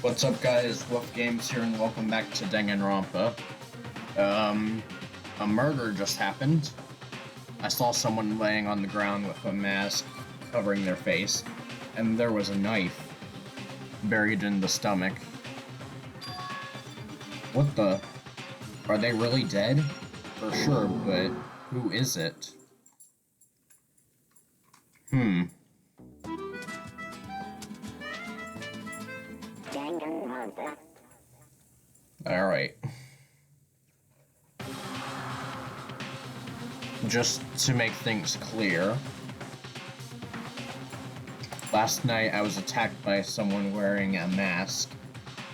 What's up, guys? Wolf Games here, and welcome back to Danganronpa. A murder just happened. I saw someone laying on the ground with a mask covering their face, and there was a knife buried in the stomach. What the? Are they really dead? For sure, but who is it? Danganronpa. Alright. Just to make things clear, last night I was attacked by someone wearing a mask,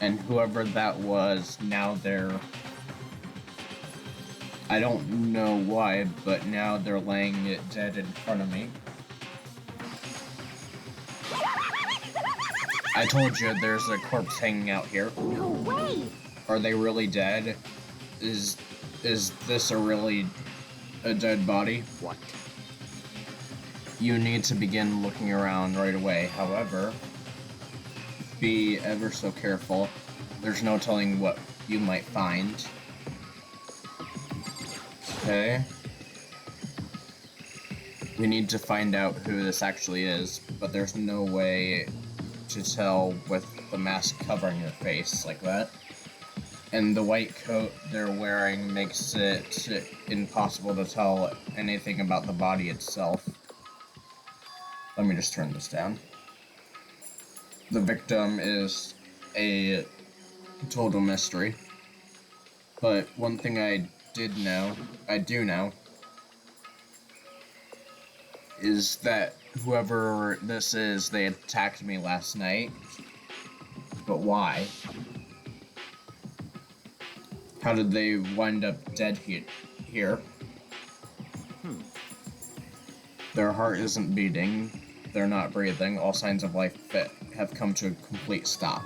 and whoever that was, now they're... I don't know why, but now they're laying it dead in front of me. I told you there's a corpse hanging out here. No way! Are they really dead? Is this a dead body? What? You need to begin looking around right away. However, be ever so careful. There's no telling what you might find. Okay. We need to find out who this actually is, but there's no way to tell with the mask covering your face like that. And the white coat they're wearing makes it impossible to tell anything about the body itself. Let me just turn this down. The victim is a total mystery. But one thing I do know, is that whoever this is, they attacked me last night. But why? How did they wind up dead here? Their heart isn't beating, they're not breathing, all signs of life have come to a complete stop.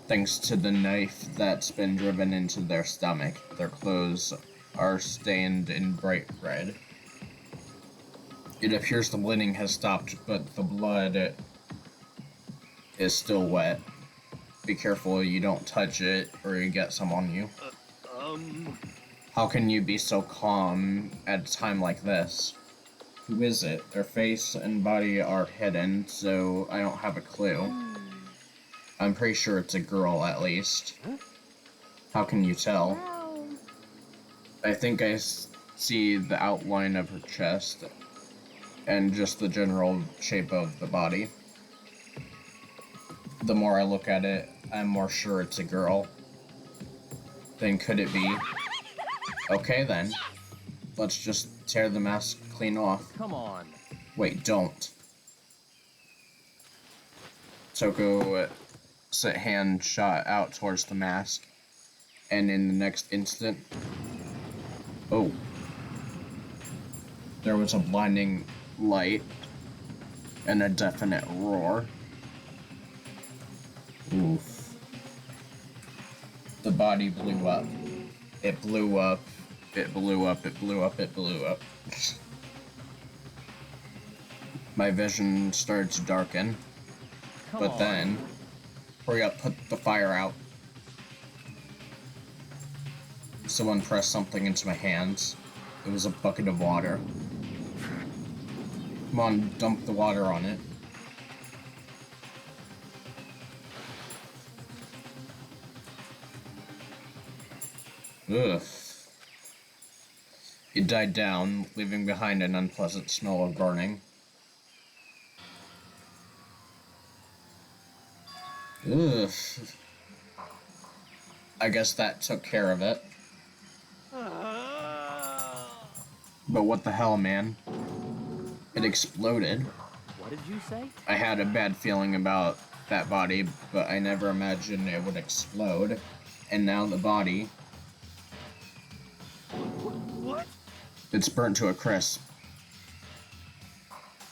Thanks to the knife that's been driven into their stomach, their clothes are stained in bright red. It appears the bleeding has stopped, but the blood is still wet. Be careful you don't touch it, or you get some on you. How can you be so calm at a time like this? Who is it? Their face and body are hidden, so I don't have a clue. I'm pretty sure it's a girl, at least. How can you tell? I think I see the outline of her chest, and just the general shape of the body. The more I look at it, I'm more sure it's a girl. Then could it be? Okay then. Let's just tear the mask clean off. Come on. Wait, don't. Toko's hand shot out towards the mask, and in the next instant... Oh. There was a blinding light, and a definite roar. Oof. The body blew up. It blew up. It blew up. It blew up. It blew up. My vision started to darken. But then, hurry up, put the fire out. Someone pressed something into my hands. It was a bucket of water. Come on, dump the water on it. Ugh. It died down, leaving behind an unpleasant smell of burning. Ugh. I guess that took care of it. But what the hell, man? It exploded. What did you say? I had a bad feeling about that body, but I never imagined it would explode. And now the body... What? It's burnt to a crisp.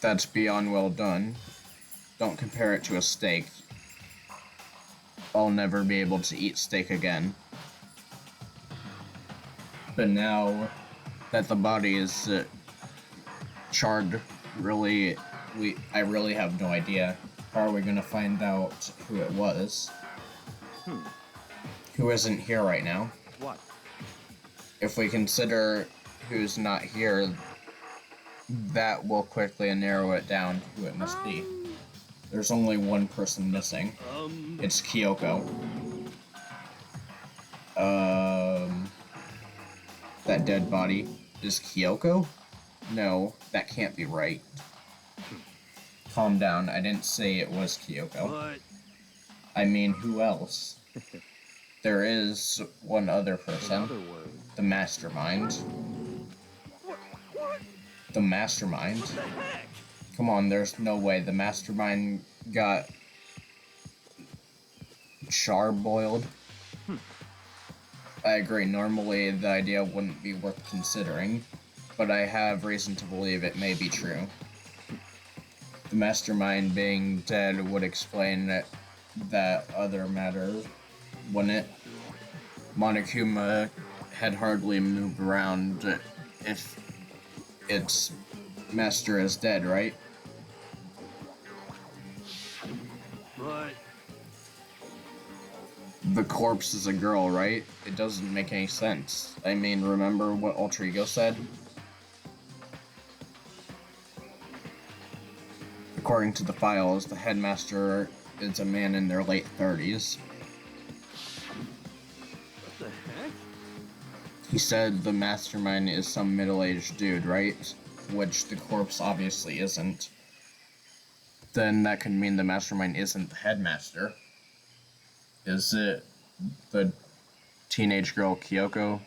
That's beyond well done. Don't compare it to a steak. I'll never be able to eat steak again. But now that the body is charred, I really have no idea. How are we gonna find out who it was? Who isn't here right now? What? If we consider who's not here, that will quickly narrow it down to who it must be. There's only one person missing. It's Kyoko. That dead body is Kyoko? No, that can't be right. Calm down, I didn't say it was Kyoko. What? I mean, who else? There is one other In person. other words, The mastermind. what? The mastermind? What the heck? Come on, there's no way. The mastermind got char-boiled. I agree, normally the idea wouldn't be worth considering, but I have reason to believe it may be true. The mastermind being dead would explain that other matter, wouldn't it? Monokuma had hardly moved around if its master is dead, right? But The corpse is a girl, right? It doesn't make any sense. I mean, remember what Ultra Ego said? According to the files, the headmaster is a man in their late 30s. what the heck? He said the mastermind is some middle-aged dude, right? Which the corpse obviously isn't. Then that could mean the mastermind isn't the headmaster. Is it the teenage girl Kyoko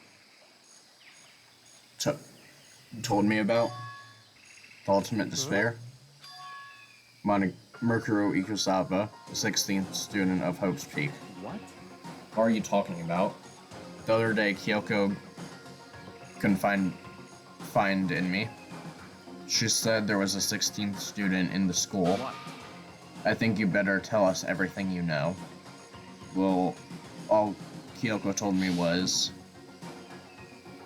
told me about? The ultimate despair? Mercuro Ikusawa, the 16th student of Hope's Peak. What? What are you talking about? The other day, Kyoko couldn't find in me. She said there was a 16th student in the school. What? I think you better tell us everything you know. Well, all Kyoko told me was...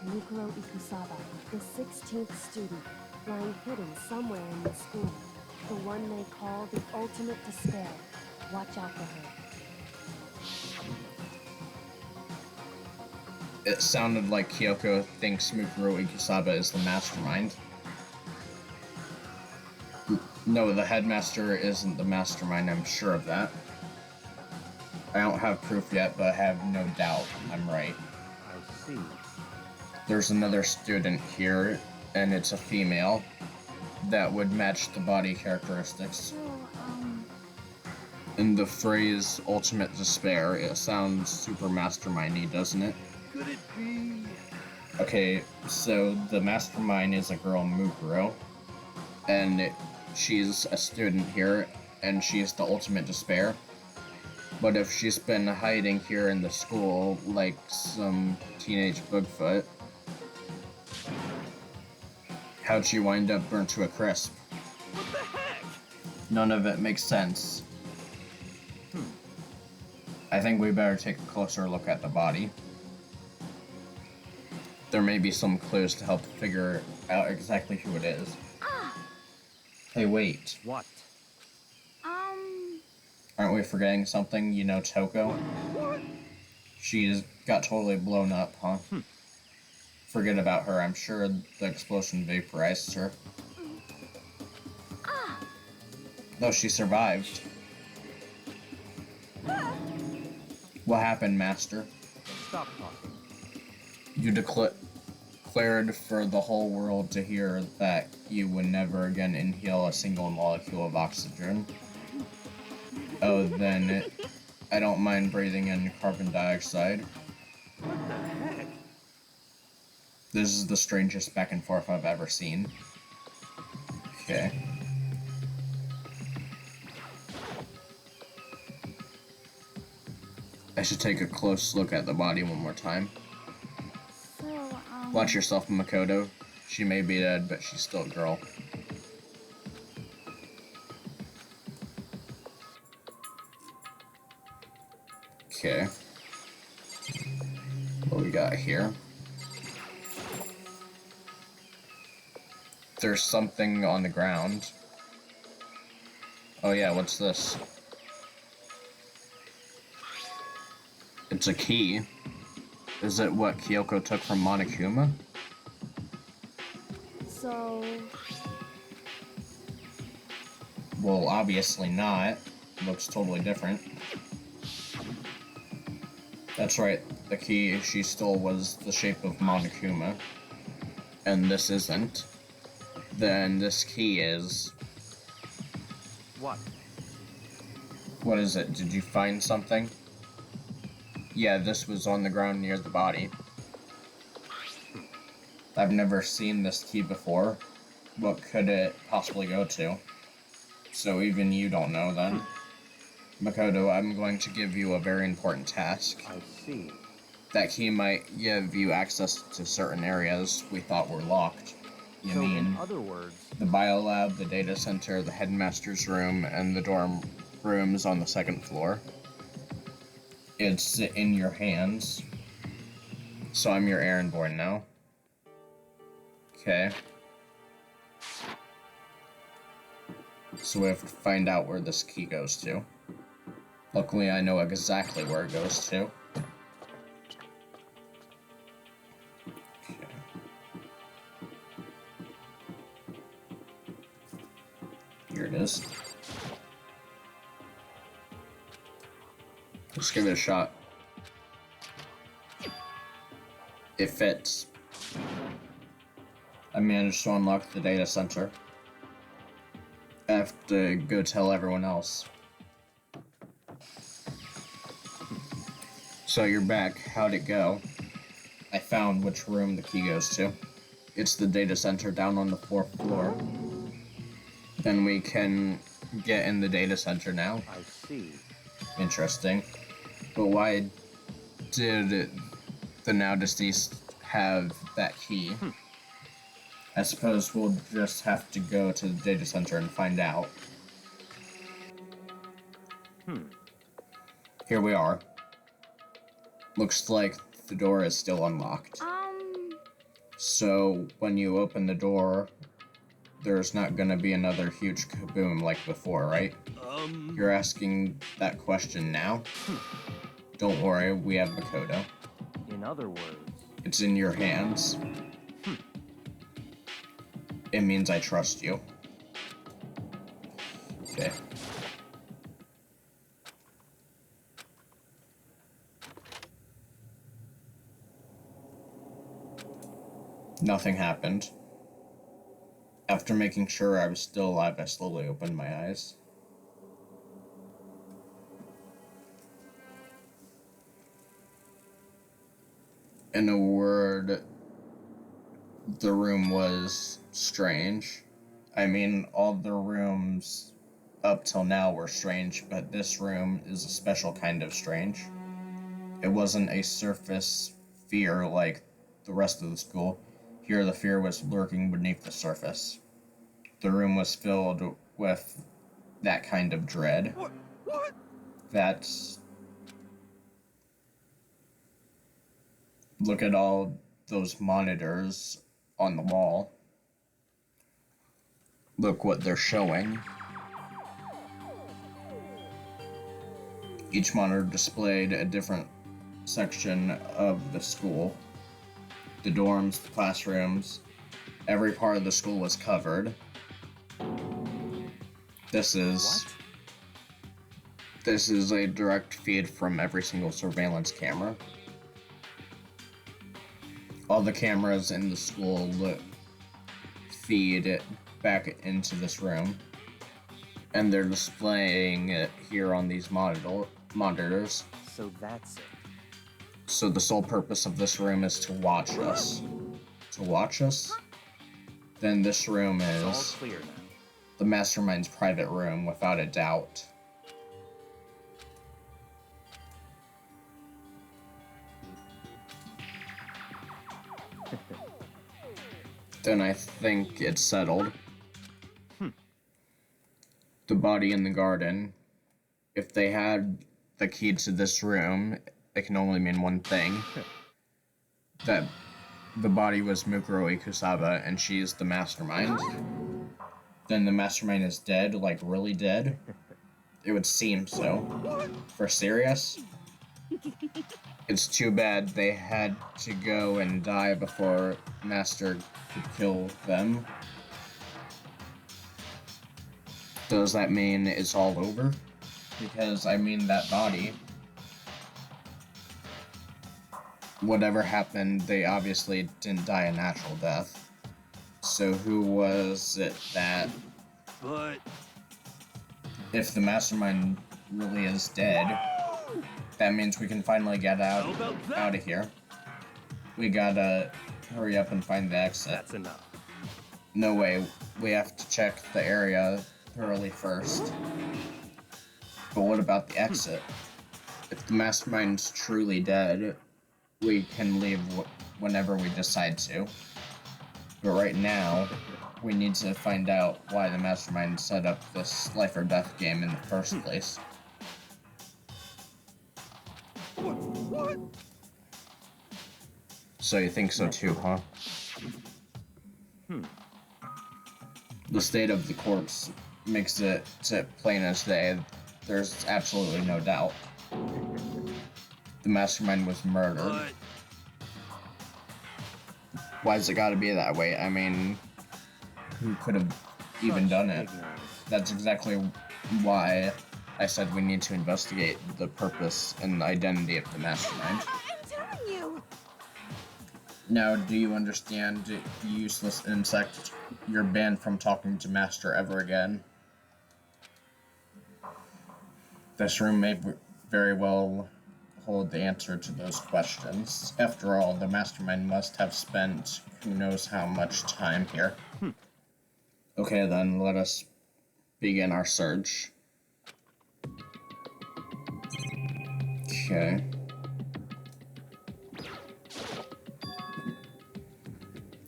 Mikuro Ikusawa, the 16th student, lying hidden somewhere in the school. The one they call the ultimate despair. Watch out for her. It sounded like Kyoko thinks Mukuro Ikusawa is the mastermind. No, the headmaster isn't the mastermind, I'm sure of that. I don't have proof yet, but I have no doubt I'm right. I see. There's another student here, and it's a female, that would match the body characteristics. In the phrase ultimate despair, it sounds super mastermindy, doesn't it? Could it be? Okay, so the mastermind is a girl, Mukuro, and she's a student here, and she's the ultimate despair. But if she's been hiding here in the school like some teenage Bigfoot, how'd she wind up burnt to a crisp? What the heck? None of it makes sense. I think we better take a closer look at the body. There may be some clues to help figure out exactly who it is. Hey, wait. What? Aren't we forgetting something? You know Toko? What? She's got totally blown up, huh? Forget about her. I'm sure the explosion vaporized her. No, she survived. What happened, Master? Stop talking. You declared for the whole world to hear that you would never again inhale a single molecule of oxygen. Oh, then I don't mind breathing in carbon dioxide. What the heck? This is the strangest back and forth I've ever seen. Okay. I should take a close look at the body one more time. Watch yourself, Makoto. She may be dead, but she's still a girl. Okay. What we got here? There's something on the ground. Oh yeah, what's this? It's a key. Is it what Kyoko took from Monokuma? So, Well, obviously not. Looks totally different. That's right, the key she stole was the shape of Monokuma. And this isn't. Then this key is... What? What is it? Did you find something? Yeah, this was on the ground near the body. I've never seen this key before. What could it possibly go to? So even you don't know then. Makoto, I'm going to give you a very important task. I see. That key might give you access to certain areas we thought were locked. You So mean in other words, the biolab, the data center, the headmaster's room, and the dorm rooms on the second floor. It's in your hands. So I'm your errand boy now. Okay. So we have to find out where this key goes to. Luckily, I know exactly where it goes to. Okay. Here it is. Let's give it a shot. It fits. I managed to unlock the data center. I have to go tell everyone else. So you're back. How'd it go? I found which room the key goes to. It's the data center down on the 4th floor. Then we can get in the data center now. I see. Interesting. But why did the now deceased have that key? I suppose we'll just have to go to the data center and find out. Here we are. Looks like the door is still unlocked. So when you open the door, there's not gonna be another huge kaboom like before, right? You're asking that question now? Don't worry, we have Makoto. In other words, It's in your hands. It means I trust you. Okay. Nothing happened. After making sure I was still alive, I slowly opened my eyes. In a word, the room was strange. I mean, all the rooms up till now were strange, but this room is a special kind of strange. It wasn't a surface fear like the rest of the school. Here, the fear was lurking beneath the surface. The room was filled with that kind of dread. what? That's... Look at all those monitors on the wall. Look what they're showing. Each monitor displayed a different section of the school. The dorms, the classrooms, every part of the school was covered. This is a direct feed from every single surveillance camera. All the cameras in the school feed it back into this room, and they're displaying it here on these monitors. So that's it. So the sole purpose of this room is to watch us. To watch us? Then this room It's all is clear now. the mastermind's private room, without a doubt. Then I think it's settled. The body in the garden. If they had the key to this room, it can only mean one thing. That the body was Mukuro Ikusaba, and she's the mastermind. Then the mastermind is dead, like really dead. It would seem so. For serious? It's too bad they had to go and die before Master could kill them. Does that mean it's all over? Because, I mean, that body... Whatever happened, they obviously didn't die a natural death. So who was it that... But If the mastermind really is dead, that means we can finally get out of here. We gotta hurry up and find the exit. that's enough. No way, we have to check the area thoroughly first. But what about the exit? If the mastermind's truly dead, we can leave whenever we decide to. But right now, we need to find out why the mastermind set up this life or death game in the first place. What? So you think so too, huh? The state of the corpse makes it plain as day. There's absolutely no doubt. The mastermind was murdered. But Why's it gotta be that way? I mean, who could have even done it? ignorance. That's exactly why I said we need to investigate the purpose and identity of the mastermind. I'm telling you! Now, do you understand, you useless insect? You're banned from talking to Master ever again. This room may very well hold the answer to those questions. After all, the mastermind must have spent who knows how much time here. Okay then, let us begin our search. Okay.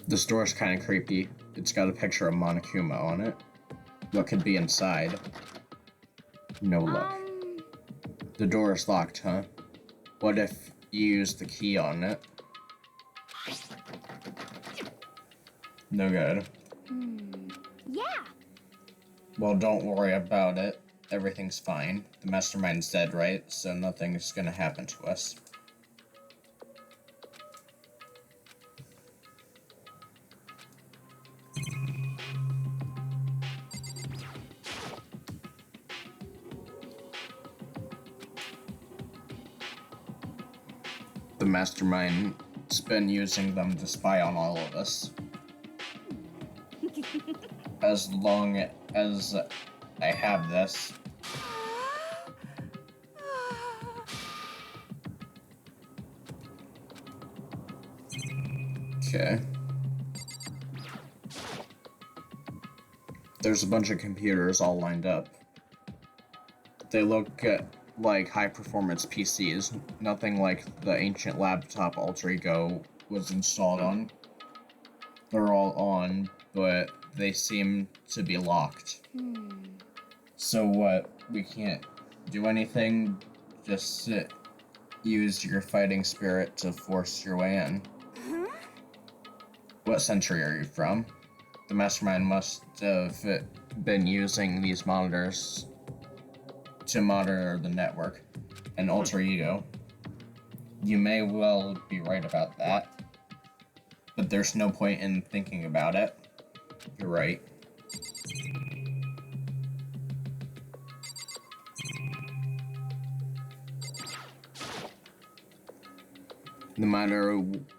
This door is kind of creepy. It's got a picture of Monokuma on it. What could be inside? No look. The door is locked, huh? What if you use the key on it? No good. Yeah! Well, don't worry about it. Everything's fine. The mastermind's dead, right? So nothing's gonna happen to us. The mastermind's been using them to spy on all of us. As long as I have this. Okay. There's a bunch of computers all lined up. They look like high-performance PCs, nothing like the ancient laptop Alter Ego was installed on. They're all on, but they seem to be locked. So what? We can't do anything? Just use your fighting spirit to force your way in. What century are you from? The mastermind must have been using these monitors to monitor the network. An alter ego. You may well be right about that, but there's no point in thinking about it. You're right. No matter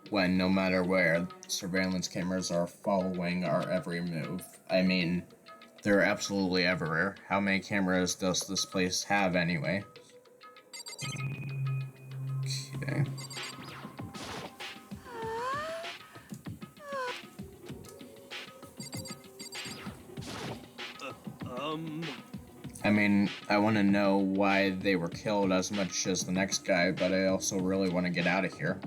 when, no matter where, surveillance cameras are following our every move. I mean, they're absolutely everywhere. How many cameras does this place have anyway? Okay. I mean, I want to know why they were killed as much as the next guy, but I also really want to get out of here.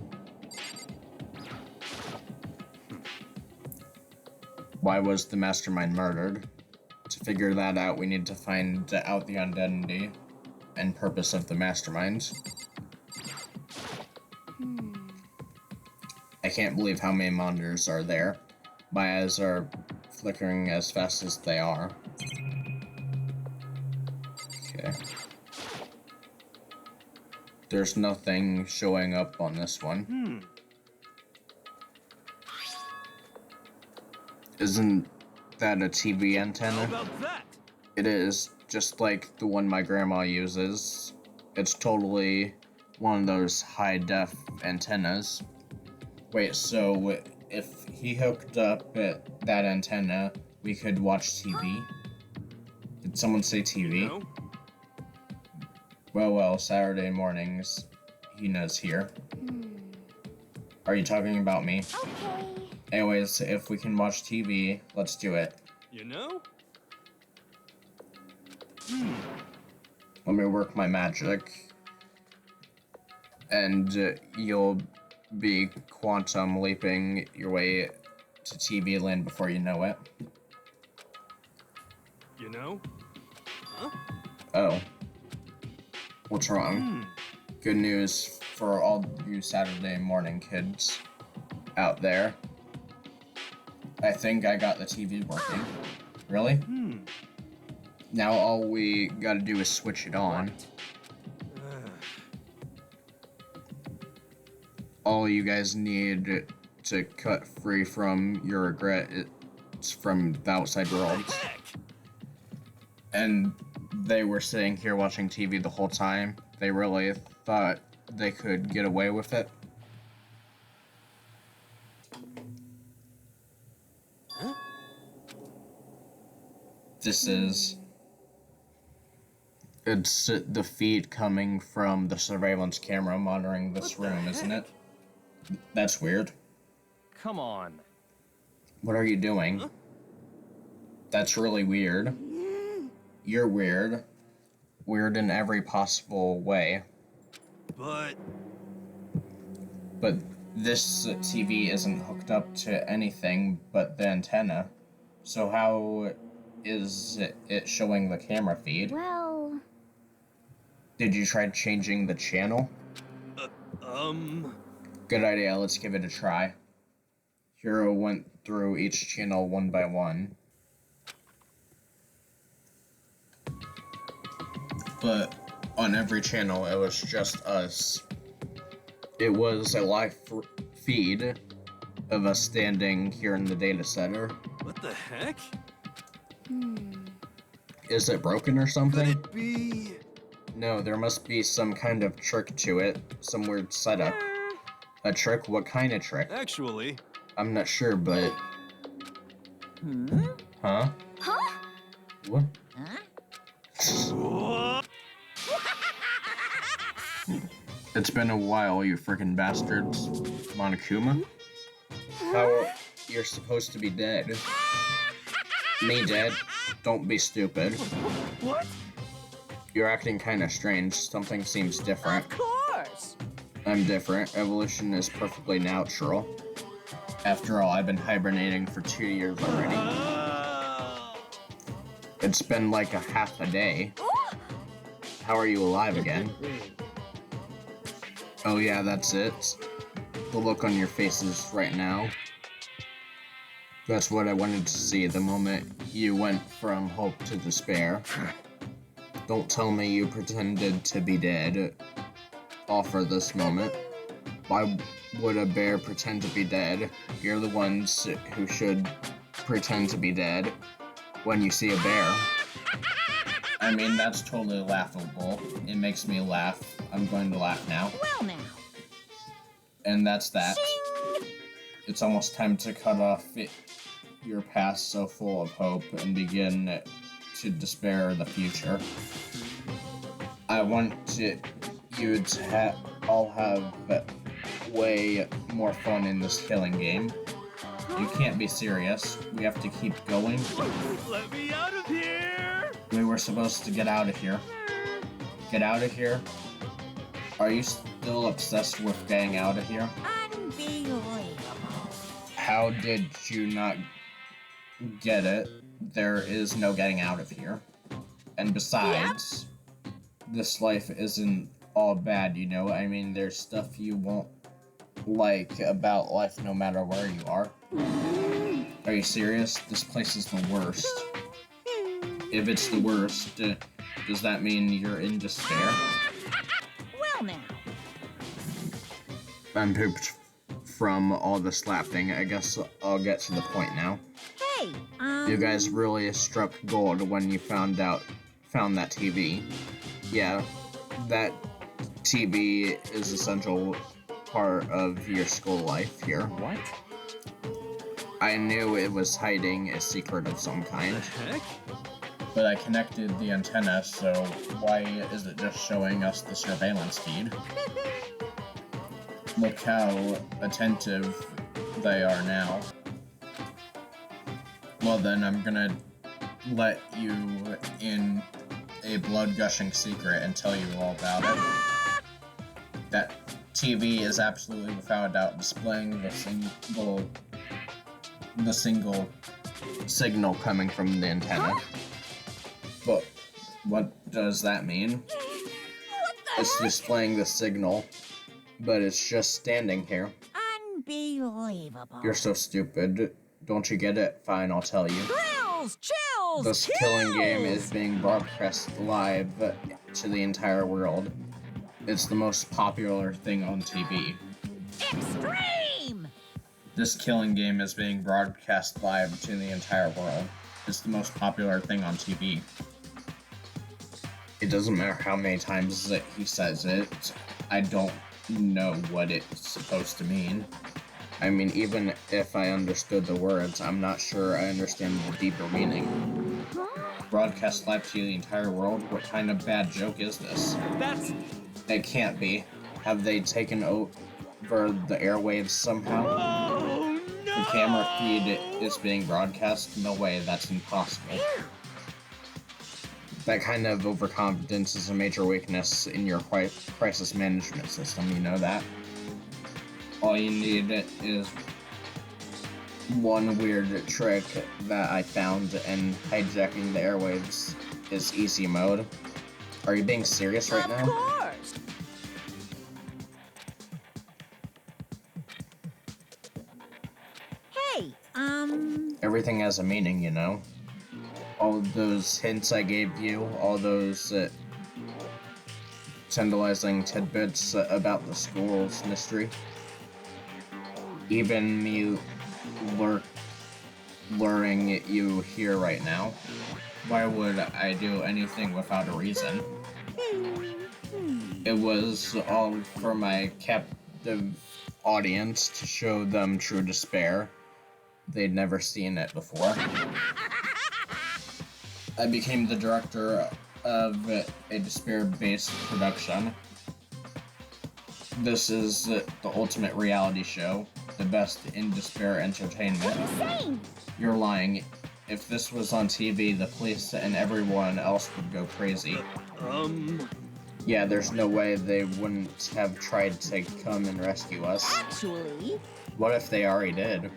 Why was the mastermind murdered? To figure that out, we need to find out the identity and purpose of the mastermind. I can't believe how many monitors are there. My eyes are flickering as fast as they are. Okay. There's nothing showing up on this one. Isn't that a TV antenna? How about that? It is, just like the one my grandma uses. It's totally one of those high-def antennas. Wait, so if he hooked up that antenna, we could watch TV? Did someone say TV? No? Well, Saturday mornings, Hina's here. Are you talking about me? Okay. Anyways, if we can watch TV, let's do it. You know? Let me work my magic. And you'll be quantum leaping your way to TV land before you know it. You know? Huh? Oh. What's wrong? Good news for all you Saturday morning kids out there. I think I got the TV working. Really? Now all we gotta do is switch it on. All you guys need to cut free from your regret is from the outside world. Heck! And they were sitting here watching TV the whole time. They really thought they could get away with it. Huh? It's the feed coming from the surveillance camera monitoring this What the room, isn't heck? it? That's weird. Come on. What are you doing? Huh? That's really weird. You're weird. Weird in every possible way. But But this TV isn't hooked up to anything but the antenna. So how is it showing the camera feed? Well, Did you try changing the channel? Good idea, let's give it a try. Hiro went through each channel one by one. But on every channel, it was just us. It was a live feed of us standing here in the data center. what the heck? Is it broken or Could something? it be? No, there must be some kind of trick to it. Some weird setup. A trick? What kind of trick? Actually, I'm not sure, but... Huh? huh? What? what? It's been a while, you frickin' bastards. Monokuma? How... You're supposed to be dead. Me dead? Don't be stupid. What? You're acting kinda strange. Something seems different. Of course. I'm different. Evolution is perfectly natural. After all, I've been hibernating for 2 years already. It's been like a half a day. How are you alive again? Oh yeah, that's it. The look on your faces right now. That's what I wanted to see the moment you went from hope to despair. Don't tell me you pretended to be dead. Offer this moment. Why would a bear pretend to be dead? You're the ones who should pretend to be dead when you see a bear. I mean, that's totally laughable. It makes me laugh. I'm going to laugh now. Well now. And that's that. It's almost time to cut off your past so full of hope and begin to despair the future. I want you to all have way more fun in this killing game. You can't be serious. We have to keep going. Let me out of here! We were supposed to get out of here. Get out of here? Are you still obsessed with getting out of here? Unbelievable. How did you not get it? There is no getting out of here. And besides, this life isn't all bad, you know? I mean, there's stuff you won't like about life no matter where you are. Are you serious? This place is the worst. If it's the worst, does that mean you're in despair? Well now. I'm pooped from all the slapping. I guess I'll get to the point now. Hey, You guys really struck gold when you found that TV. Yeah, that TV is essential part of your school life here. What? I knew it was hiding a secret of some The kind, heck? but I connected the antenna, so why is it just showing us the surveillance feed? Look how attentive they are now. Well then, I'm gonna let you in a blood-gushing secret and tell you all about it. That TV is absolutely without a doubt displaying the single signal coming from the antenna. But what does that mean? It's displaying the signal, but it's just standing here. unbelievable. You're so stupid. Don't you get it? Fine, I'll tell you. Thrills, chills, This killing game is being broadcast live to the entire world. It's the most popular thing on TV. extreme. This killing game is being broadcast live to the entire world. It's the most popular thing on TV. It doesn't matter how many times that he says it. I don't know what it's supposed to mean. I mean, even if I understood the words, I'm not sure I understand the deeper meaning. Broadcast live to the entire world? What kind of bad joke is this? That's... It can't be. Have they taken over the airwaves somehow? Oh, no! The camera feed is being broadcast? No way, that's impossible. That kind of overconfidence is a major weakness in your crisis management system, you know that? All you need is one weird trick that I found, and hijacking the airwaves is easy mode. Are you being serious right now? Of course. Hey, Everything has a meaning, you know? All those hints I gave you, all those tantalizing tidbits about the school's mystery. Even me luring you here right now. Why would I do anything without a reason? It was all for my captive audience to show them true despair. They'd never seen it before. I became the director of a despair-based production. This is the ultimate reality show, the best in despair entertainment. insane. You're lying. If this was on TV, the police and everyone else would go crazy. Yeah, there's no way they wouldn't have tried to come and rescue us. Actually, What if they already did?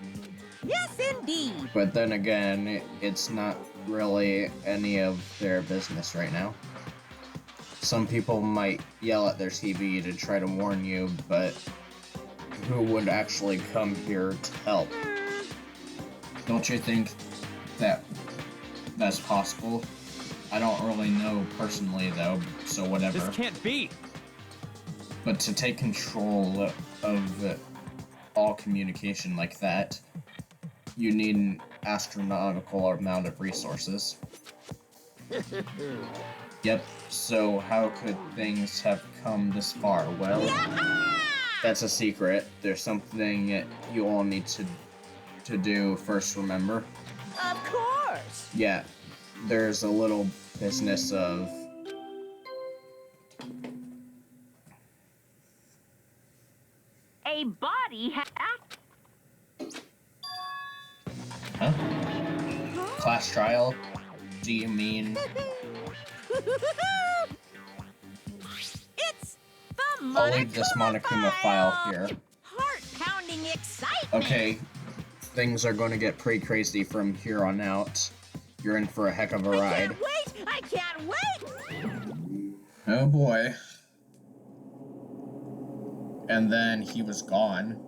yes, indeed. But then again, it's not really any of their business right now. Some people might yell at their TV to try to warn you, but who would actually come here to help? Don't you think that that's possible? I don't really know personally though, so whatever. This can't be! But to take control of all communication like that, you need an astronomical amount of resources. Yep, so how could things have come this far? Well, that's a secret. There's something you all need to do first, remember? Of course. Yeah, there's a little business of... A body Huh? Class trial? Do you mean... It's the I'll leave this Monokuma file here. Heart-pounding excitement. Okay, things are going to get pretty crazy from here on out. You're in for a heck of a I ride. can't wait! I can't wait! Oh boy. And then he was gone.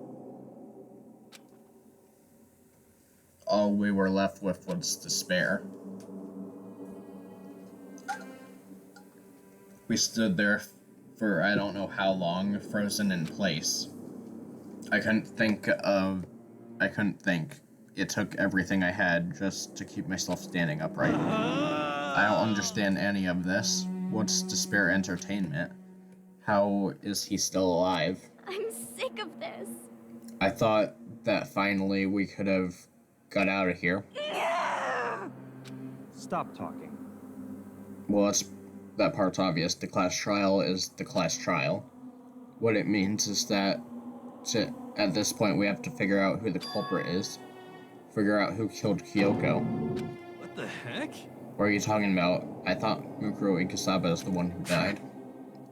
All we were left with was despair. We stood there for I don't know how long, frozen in place. I couldn't think of. I couldn't think. It took everything I had just to keep myself standing upright. I don't understand any of this. What's to spare entertainment? How is he still alive? I'm sick of this. I thought that finally we could have got out of here. Stop talking. Well, that part's obvious. The class trial is the class trial. What it means is that at this point we have to figure out who the culprit is. Figure out who killed Kyoko. What the heck? What are you talking about? I thought Mukuro Ikasaba is the one who died.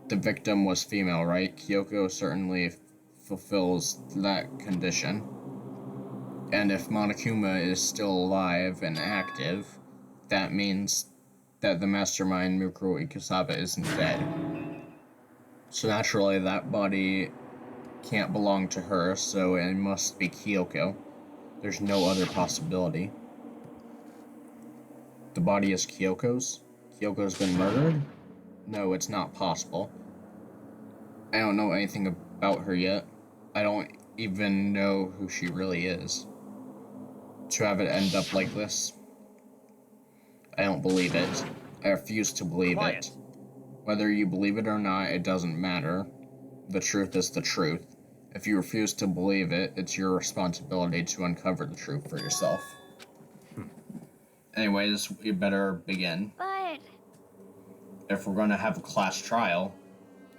The victim was female, right? Kyoko certainly fulfills that condition. And if Monokuma is still alive and active, that means that the mastermind Mukuro Ikasaba isn't dead. So naturally that body can't belong to her, so it must be Kyoko. There's no other possibility. The body is Kyoko's? Kyoko's been murdered? No, it's not possible. I don't know anything about her yet. I don't even know who she really is. To have it end up like this? I don't believe it. I refuse to believe it. Whether you believe it or not, it doesn't matter. The truth is the truth. If you refuse to believe it, it's your responsibility to uncover the truth for yourself. Anyways, we better begin. But... If we're going to have a class trial,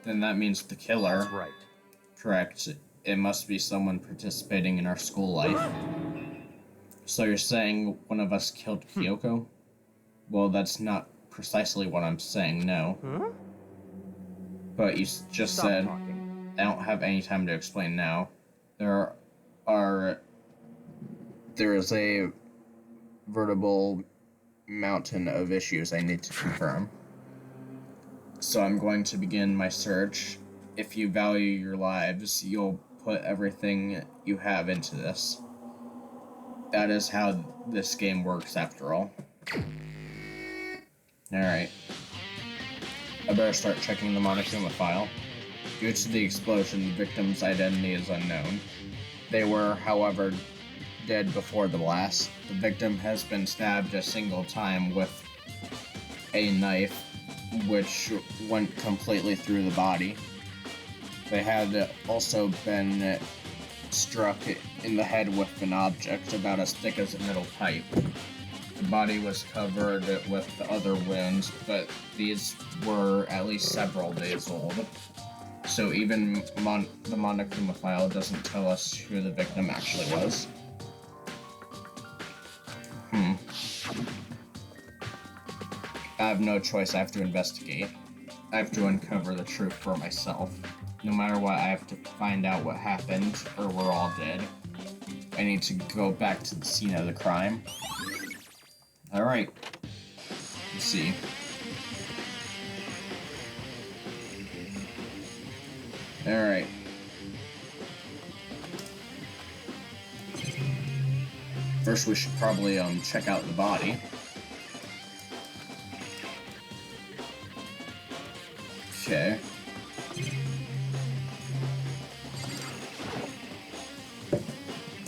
then that means the killer... That's right. Correct. It must be someone participating in our school life. So you're saying one of us killed Kyoko? Well, that's not precisely what I'm saying, no. Huh? But you just Stop said... talking. I don't have any time to explain now. There is a veritable mountain of issues I need to confirm. So I'm going to begin my search. If you value your lives, you'll put everything you have into this. That is how this game works, after all. Alright. I better start checking the Monokuma file. Due to the explosion, the victim's identity is unknown. They were, however, dead before the blast. The victim has been stabbed a single time with a knife, which went completely through the body. They had also been struck in the head with an object about as thick as a metal pipe. The body was covered with other wounds, but these were at least several days old. So even the Monokuma file doesn't tell us who the victim actually was. I have no choice, I have to investigate. I have to uncover the truth for myself. No matter what, I have to find out what happened, or we're all dead. I need to go back to the scene of the crime. Alright. Let's see. Alright. First we should probably check out the body. Okay.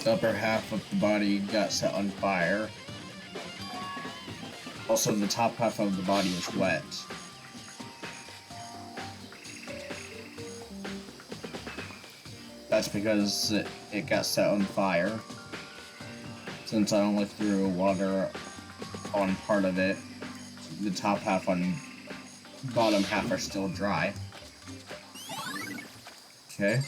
The upper half of the body got set on fire. Also, the top half of the body was wet. That's because it got set on fire. Since I only threw water on part of it, the top half and bottom half are still dry. Okay.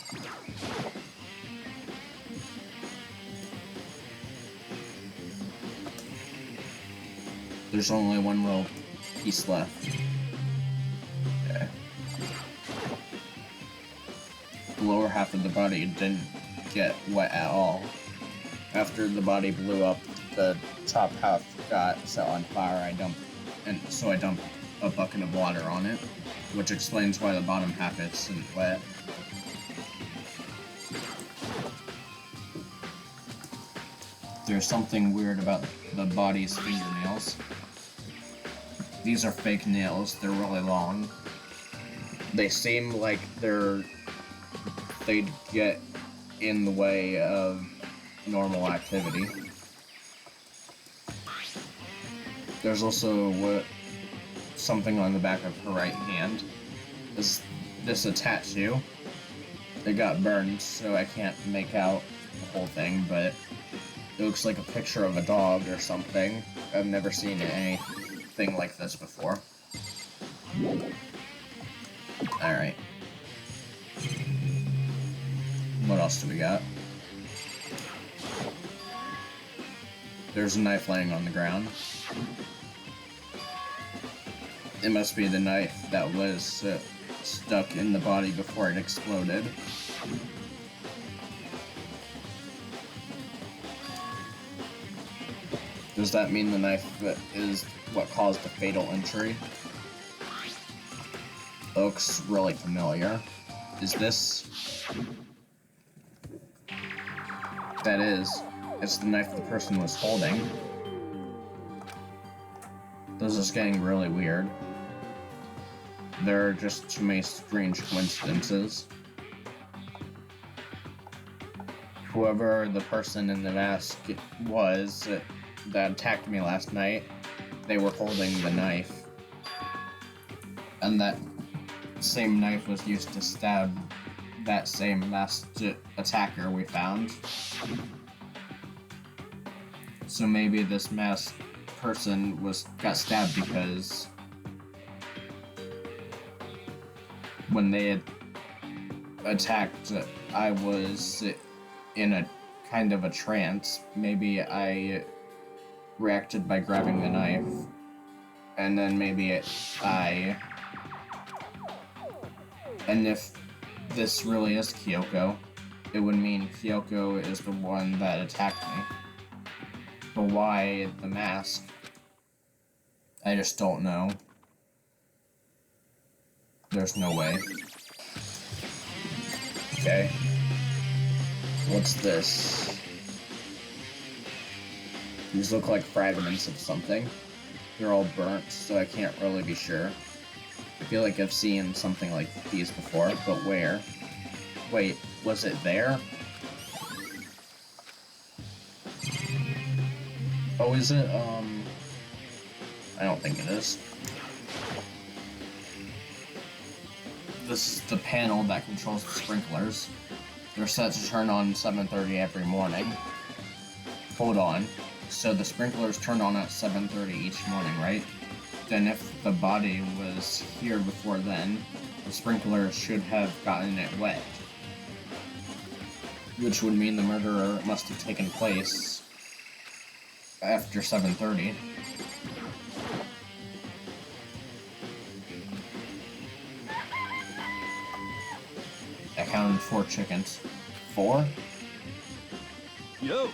There's only one little piece left. Okay. The lower half of the body didn't get wet at all. After the body blew up, the top half got set on fire. I dumped a bucket of water on it, which explains why the bottom half isn't wet. There's something weird about the body's fingernails. These are fake nails, they're really long. They seem like they'd get in the way of normal activity. There's also something on the back of her right hand. This a tattoo. It got burned, so I can't make out the whole thing, but it looks like a picture of a dog or something. I've never seen anything like this before. Alright. What else do we got? There's a knife laying on the ground. It must be the knife that was stuck in the body before it exploded. Does that mean the knife is what caused the fatal injury? Looks really familiar. Is this? That is. It's the knife the person was holding. This is getting really weird. There are just too many strange coincidences. Whoever the person in the mask was that attacked me last night, they were holding the knife. And that same knife was used to stab that same masked attacker we found. So maybe this masked person got stabbed because when they had attacked, I was in a kind of a trance. Maybe I reacted by grabbing the knife, and then maybe and if this really is Kyoko, it would mean Kyoko is the one that attacked me. But why the mask? I just don't know. There's no way. Okay. What's this? These look like fragments of something. They're all burnt, so I can't really be sure. I feel like I've seen something like these before, but where? Wait, was it there? Oh, is it, I don't think it is. This is the panel that controls the sprinklers. They're set to turn on 7:30 every morning. Hold on. So the sprinklers turn on at 7:30 each morning, right? Then if the body was here before then, the sprinklers should have gotten it wet. Which would mean the murderer must have taken place after 7:30. I counted 4 chickens. 4? Yo!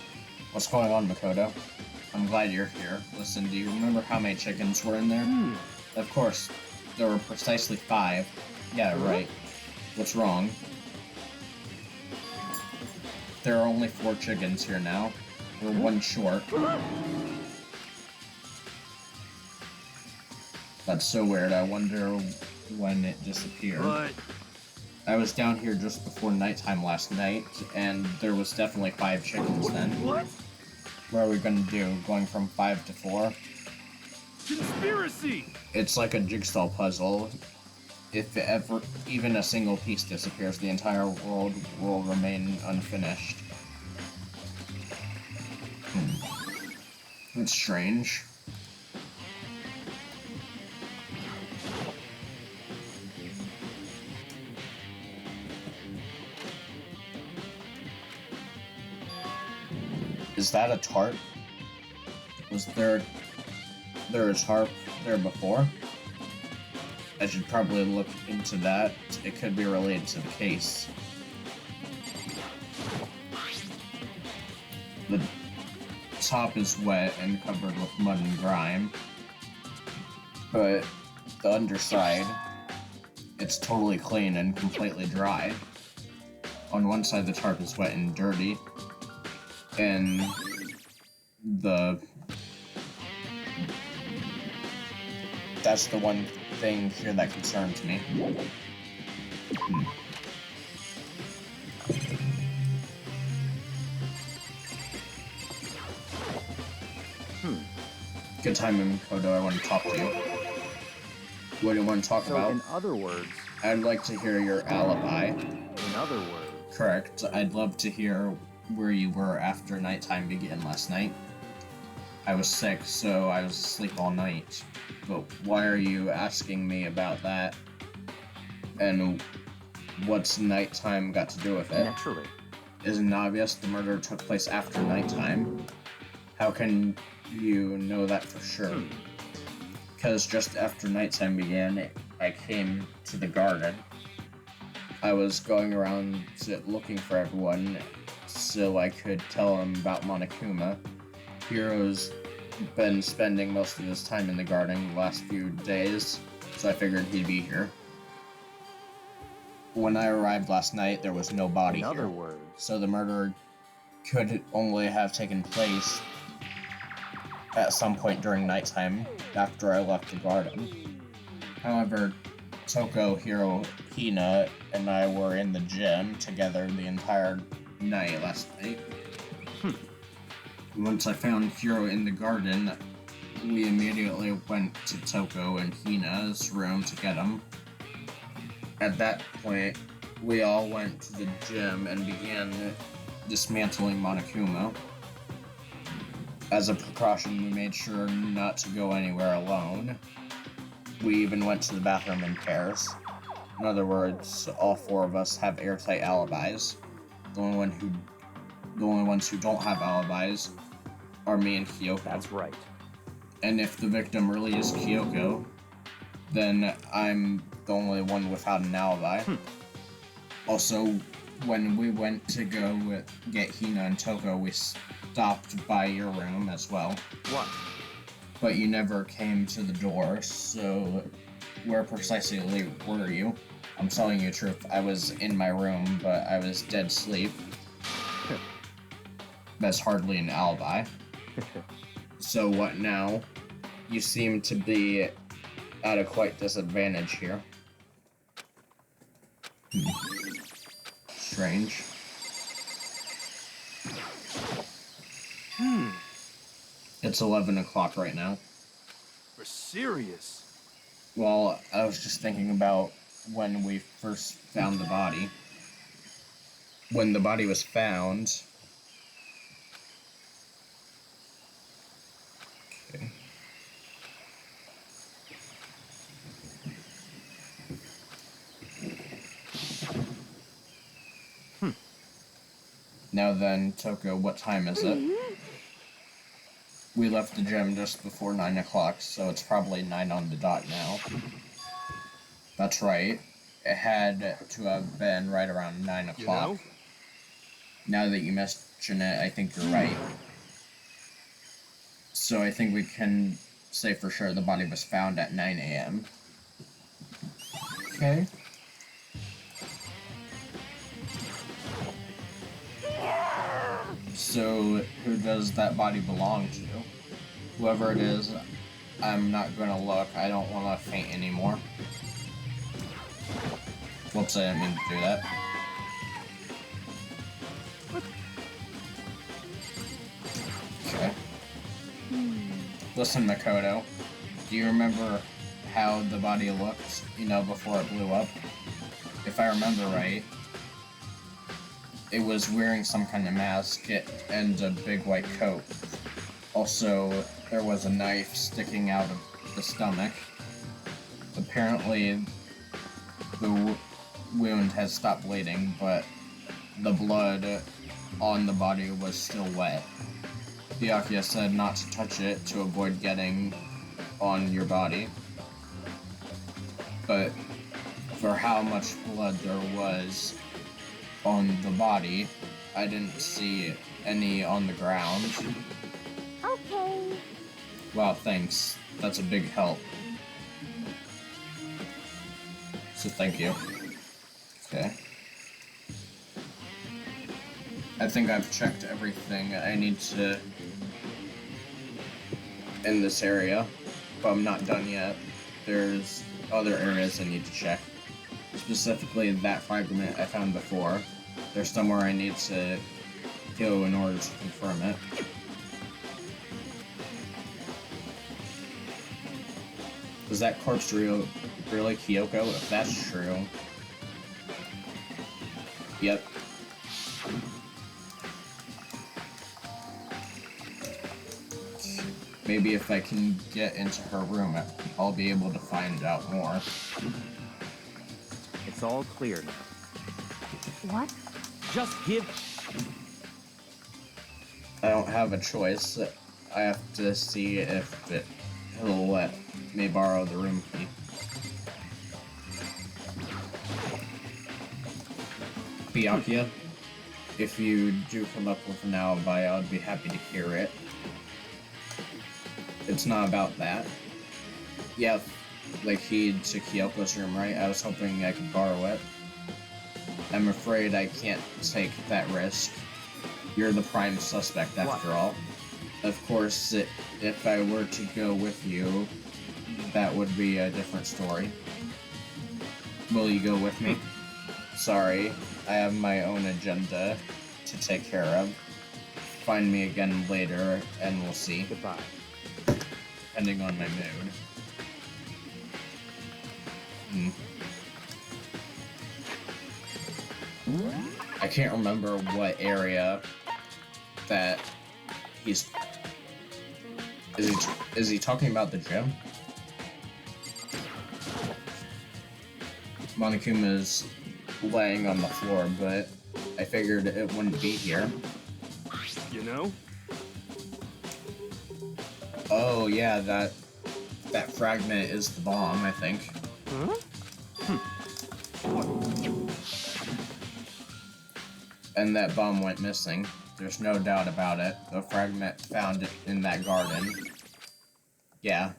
What's going on, Makoto? I'm glad you're here. Listen, do you remember how many chickens were in there? Of course, there were precisely 5. Yeah, right. What's wrong? There are only 4 chickens here now. We're 1 short. That's so weird. I wonder when it disappeared. What? I was down here just before nighttime last night, and there was definitely 5 chickens then. What? What are we gonna do? Going from 5 to 4? Conspiracy! It's like a jigsaw puzzle. If ever even a single piece disappears, the entire world will remain unfinished. It's strange. Is that a tarp? Was there a tarp there before? I should probably look into that. It could be related to the case. The top is wet and covered with mud and grime, but the underside, it's totally clean and completely dry. On one side the tarp is wet and dirty, and that's the one thing here that concerns me. Good time, Kodo. I want to talk to you. What do you want to talk So, about? in other words, I'd like to hear your alibi. in other words, Correct. I'd love to hear where you were after nighttime began last night. I was sick, so I was asleep all night. But why are you asking me about that? And what's nighttime got to do with it? naturally. Isn't it obvious the murder took place after nighttime? How can you know that for sure? Because just after nighttime began, I came to the garden. I was going around looking for everyone so I could tell them about Monokuma. Hiro's been spending most of his time in the garden the last few days, so I figured he'd be here. When I arrived last night, there was no body In here, other words, so the murder could only have taken place at some point during nighttime after I left the garden. However, Toko, Hiro, Hina, and I were in the gym together the entire night last night. Once I found Hiro in the garden, we immediately went to Toko and Hina's room to get him. At that point, we all went to the gym and began dismantling Monokuma. As a precaution, we made sure not to go anywhere alone. We even went to the bathroom in pairs. In other words, all four of us have airtight alibis. The only ones who don't have alibis are me and Kyoko. that's right. And if the victim really is Kyoko, then I'm the only one without an alibi. Also, when we went to go get Hina and Toko, we stopped by your room as well. What? But you never came to the door, so where precisely were you? I'm telling you the truth, I was in my room, but I was dead asleep. That's hardly an alibi. So what now? You seem to be at a quite disadvantage here. Strange. It's 11 o'clock right now. For serious. Well, I was just thinking about when we first found the body. When the body was found... Okay. Now then, Toko, what time is it? We left the gym just before 9 o'clock, so it's probably 9 on the dot now. That's right. It had to have been right around 9 o'clock. You know? Now that you mention it, I think you're right. So I think we can say for sure the body was found at 9 a.m. Okay. So, who does that body belong to? Whoever it is, I'm not gonna look. I don't want to faint anymore. Whoops, I didn't mean to do that. Okay. Listen, Makoto. Do you remember how the body looked, before it blew up? If I remember right, it was wearing some kind of mask and a big white coat. Also, there was a knife sticking out of the stomach. Apparently, the wound has stopped bleeding, but the blood on the body was still wet. Byakuya said not to touch it to avoid getting on your body. But for how much blood there was on the body, I didn't see any on the ground. Okay. Wow, thanks. That's a big help. So thank you. Okay. I think I've checked everything I need to in this area, but I'm not done yet. There's other areas I need to check. Specifically that fragment I found before. There's somewhere I need to go in order to confirm it. Is that corpse really Kyoko? If that's true. Yep. Maybe if I can get into her room, I'll be able to find out more. It's all clear now. What? Just give... I don't have a choice. I have to see if he'll let me borrow the room key. Byakuya, if you do come up with an alibi, I would be happy to hear it. It's not about that. Yeah, like he to Kyoko's room, right? I was hoping I could borrow it. I'm afraid I can't take that risk. You're the prime suspect after all. Of course, if I were to go with you, that would be a different story. Will you go with me? Sorry, I have my own agenda to take care of. Find me again later, and we'll see. Goodbye. Depending on my mood. I can't remember what area that he's... Is he talking about the gym? Monokuma is laying on the floor, but I figured it wouldn't be here. You know? Oh yeah, that fragment is the bomb, I think. Huh? And that bomb went missing. There's no doubt about it. The fragment found in that garden. Yeah.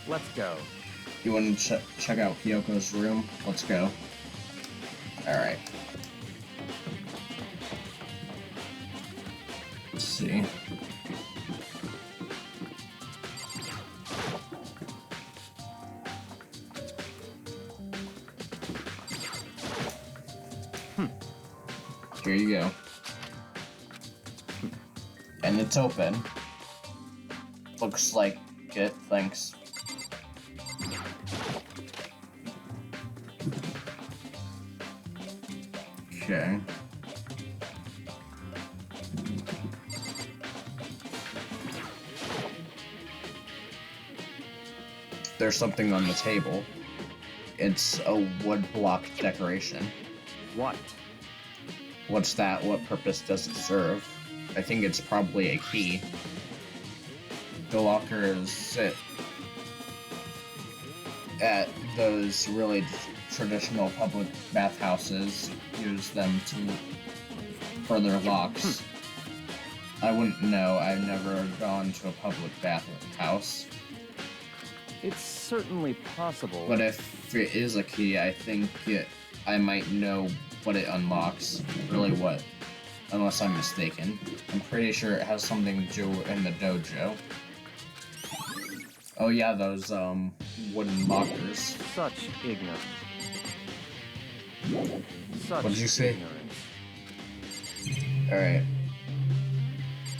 Let's go. You want to check out Kyoko's room? Let's go. Alright. Let's see. Here you go. And it's open. Looks like it, thanks. Okay. There's something on the table. It's a wood block decoration. What? What's that? What purpose does it serve? I think it's probably a key. The lockers at those really traditional public bathhouses use them for their locks. I wouldn't know. I've never gone to a public bathhouse. It's certainly possible. But if it is a key, I think I might know what it unlocks. Really what? Unless I'm mistaken. I'm pretty sure it has something to do in the dojo. Oh yeah, those wooden lockers. Such ignorance. Such What did you say? ignorance. Alright.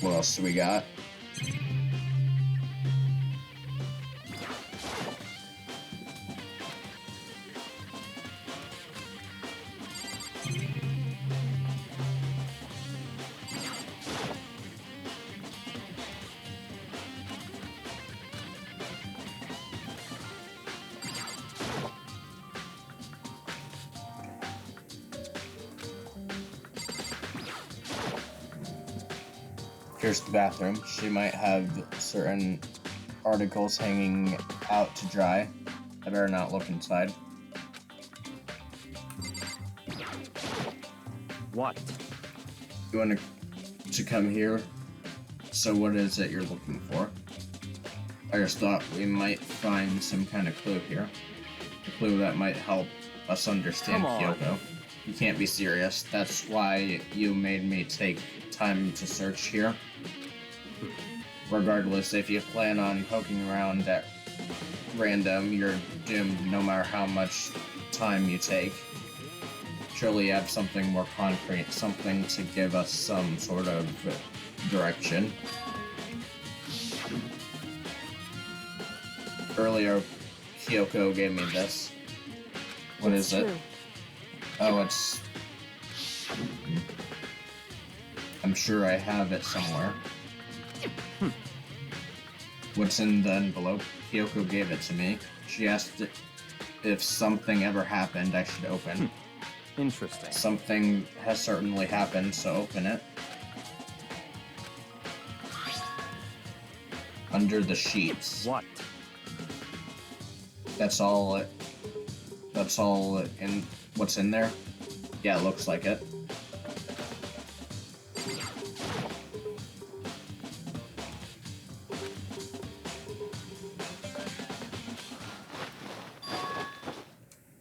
What else do we got? Here's the bathroom. She might have certain articles hanging out to dry. I better not look inside. What? You want to come here? So what is it you're looking for? I just thought we might find some kind of clue here. A clue that might help us understand Come on. Kyoko. You can't be serious. That's why you made me take time to search here. Regardless, if you plan on poking around at random, you're doomed no matter how much time you take. Surely you have something more concrete, something to give us some sort of direction. Earlier, Kyoko gave me this. What is it? True. Oh, it's... I'm sure I have it somewhere. What's in the envelope? Kyoko gave it to me. She asked if something ever happened I should open. Interesting. Something has certainly happened, so open it. Under the sheets. What? That's all in what's in there? Yeah, it looks like it.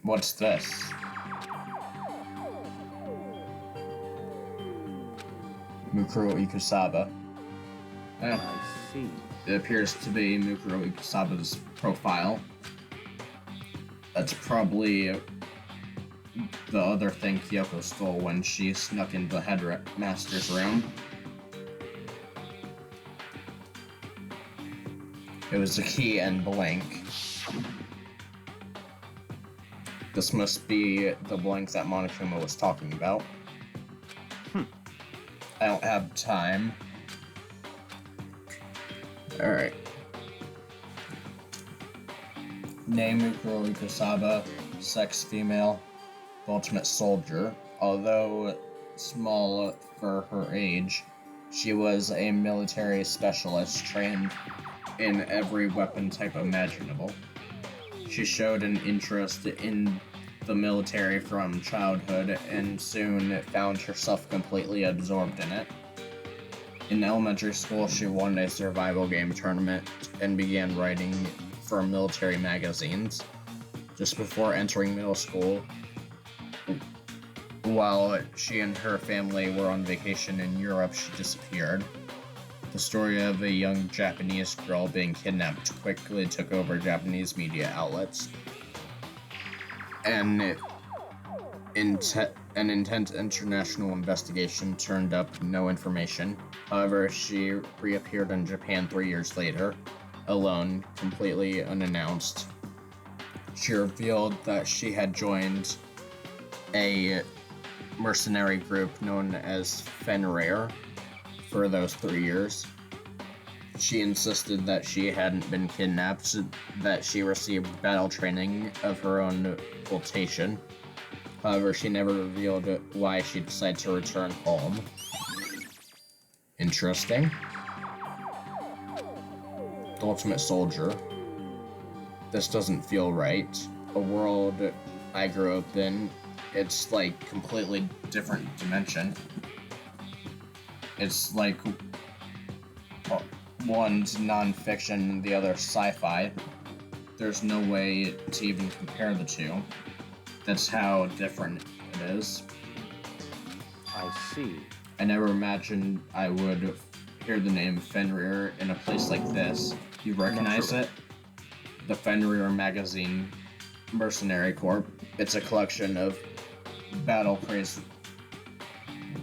What's this? Mukuro Ikusaba. I see. It appears to be Mukuro Ikusaba's profile. That's probably the other thing Kyoko stole when she snuck into the headmaster's room. It was a key and blank. This must be the blank that Monokuma was talking about. I don't have time. Alright. Name Mukuro Ikusaba, sex female, ultimate soldier. Although small for her age, she was a military specialist trained in every weapon type imaginable. She showed an interest in the military from childhood and soon found herself completely absorbed in it. In elementary school, she won a survival game tournament and began writing for military magazines. Just before entering middle school, while she and her family were on vacation in Europe, she disappeared. The story of a young Japanese girl being kidnapped quickly took over Japanese media outlets. An intense international investigation turned up no information. However, she reappeared in Japan 3 years later, alone, completely unannounced. She revealed that she had joined a mercenary group known as Fenrir for those 3 years. She insisted that she hadn't been kidnapped, that she received battle training of her own quotation. However, she never revealed why she decided to return home. Interesting. The ultimate soldier. This doesn't feel right. A world I grew up in, it's like completely different dimension. It's like one's non-fiction and the other sci-fi. There's no way to even compare the two. That's how different it is. I see. I never imagined I would hear the name Fenrir in a place like this. You recognize it? The Fenrir Magazine Mercenary Corps. It's a collection of battle-crazed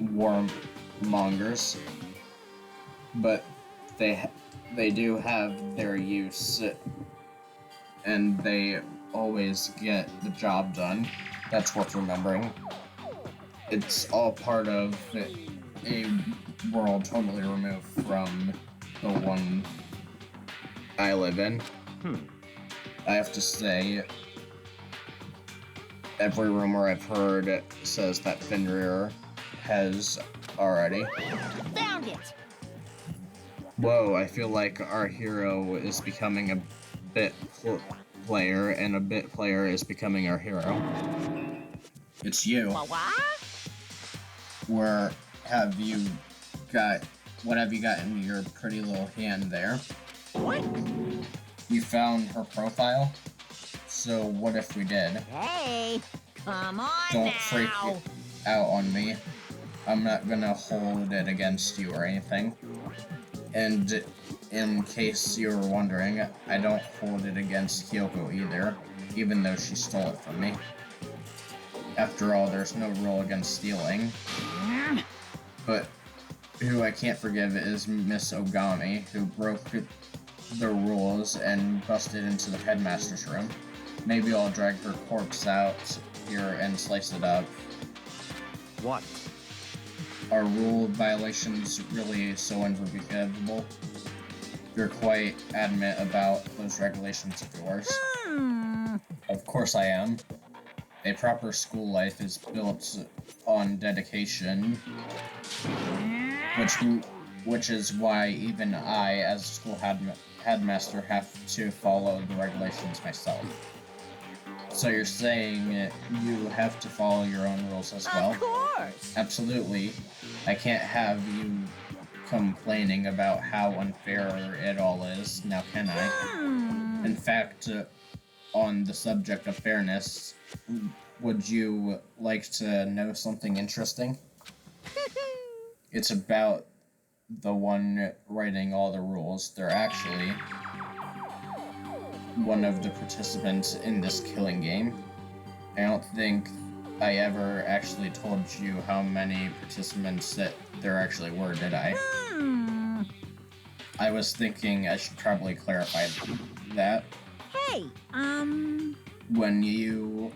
warmongers, but they do have their use, and they always get the job done. That's worth remembering. It's all part of a world totally removed from the one I live in. I have to say, every rumor I've heard says that Fenrir has already. Found it! Whoa, I feel like our hero is becoming a bit player, and a bit player is becoming our hero. It's you. What? What have you got in your pretty little hand there? What? You found her profile? So what if we did? Hey, come on Don't now. freak out on me. I'm not gonna hold it against you or anything. And in case you were wondering, I don't hold it against Kyoko either, even though she stole it from me. After all, there's no rule against stealing. But who I can't forgive is Miss Ogami, who broke the rules and busted into the headmaster's room. Maybe I'll drag her corpse out here and slice it up. What? Are rule violations really so unforgivable? You're quite adamant about those regulations of yours. Of course I am. A proper school life is built on dedication, which is why even I, as a school headmaster, have to follow the regulations myself. So you're saying you have to follow your own rules as well? Of course. Absolutely. I can't have you complaining about how unfair it all is, now can I? In fact, on the subject of fairness, would you like to know something interesting? It's about the one writing all the rules. They're actually one of the participants in this killing game. I don't think I ever actually told you how many participants that there actually were, did I? I was thinking I should probably clarify that. Hey, When you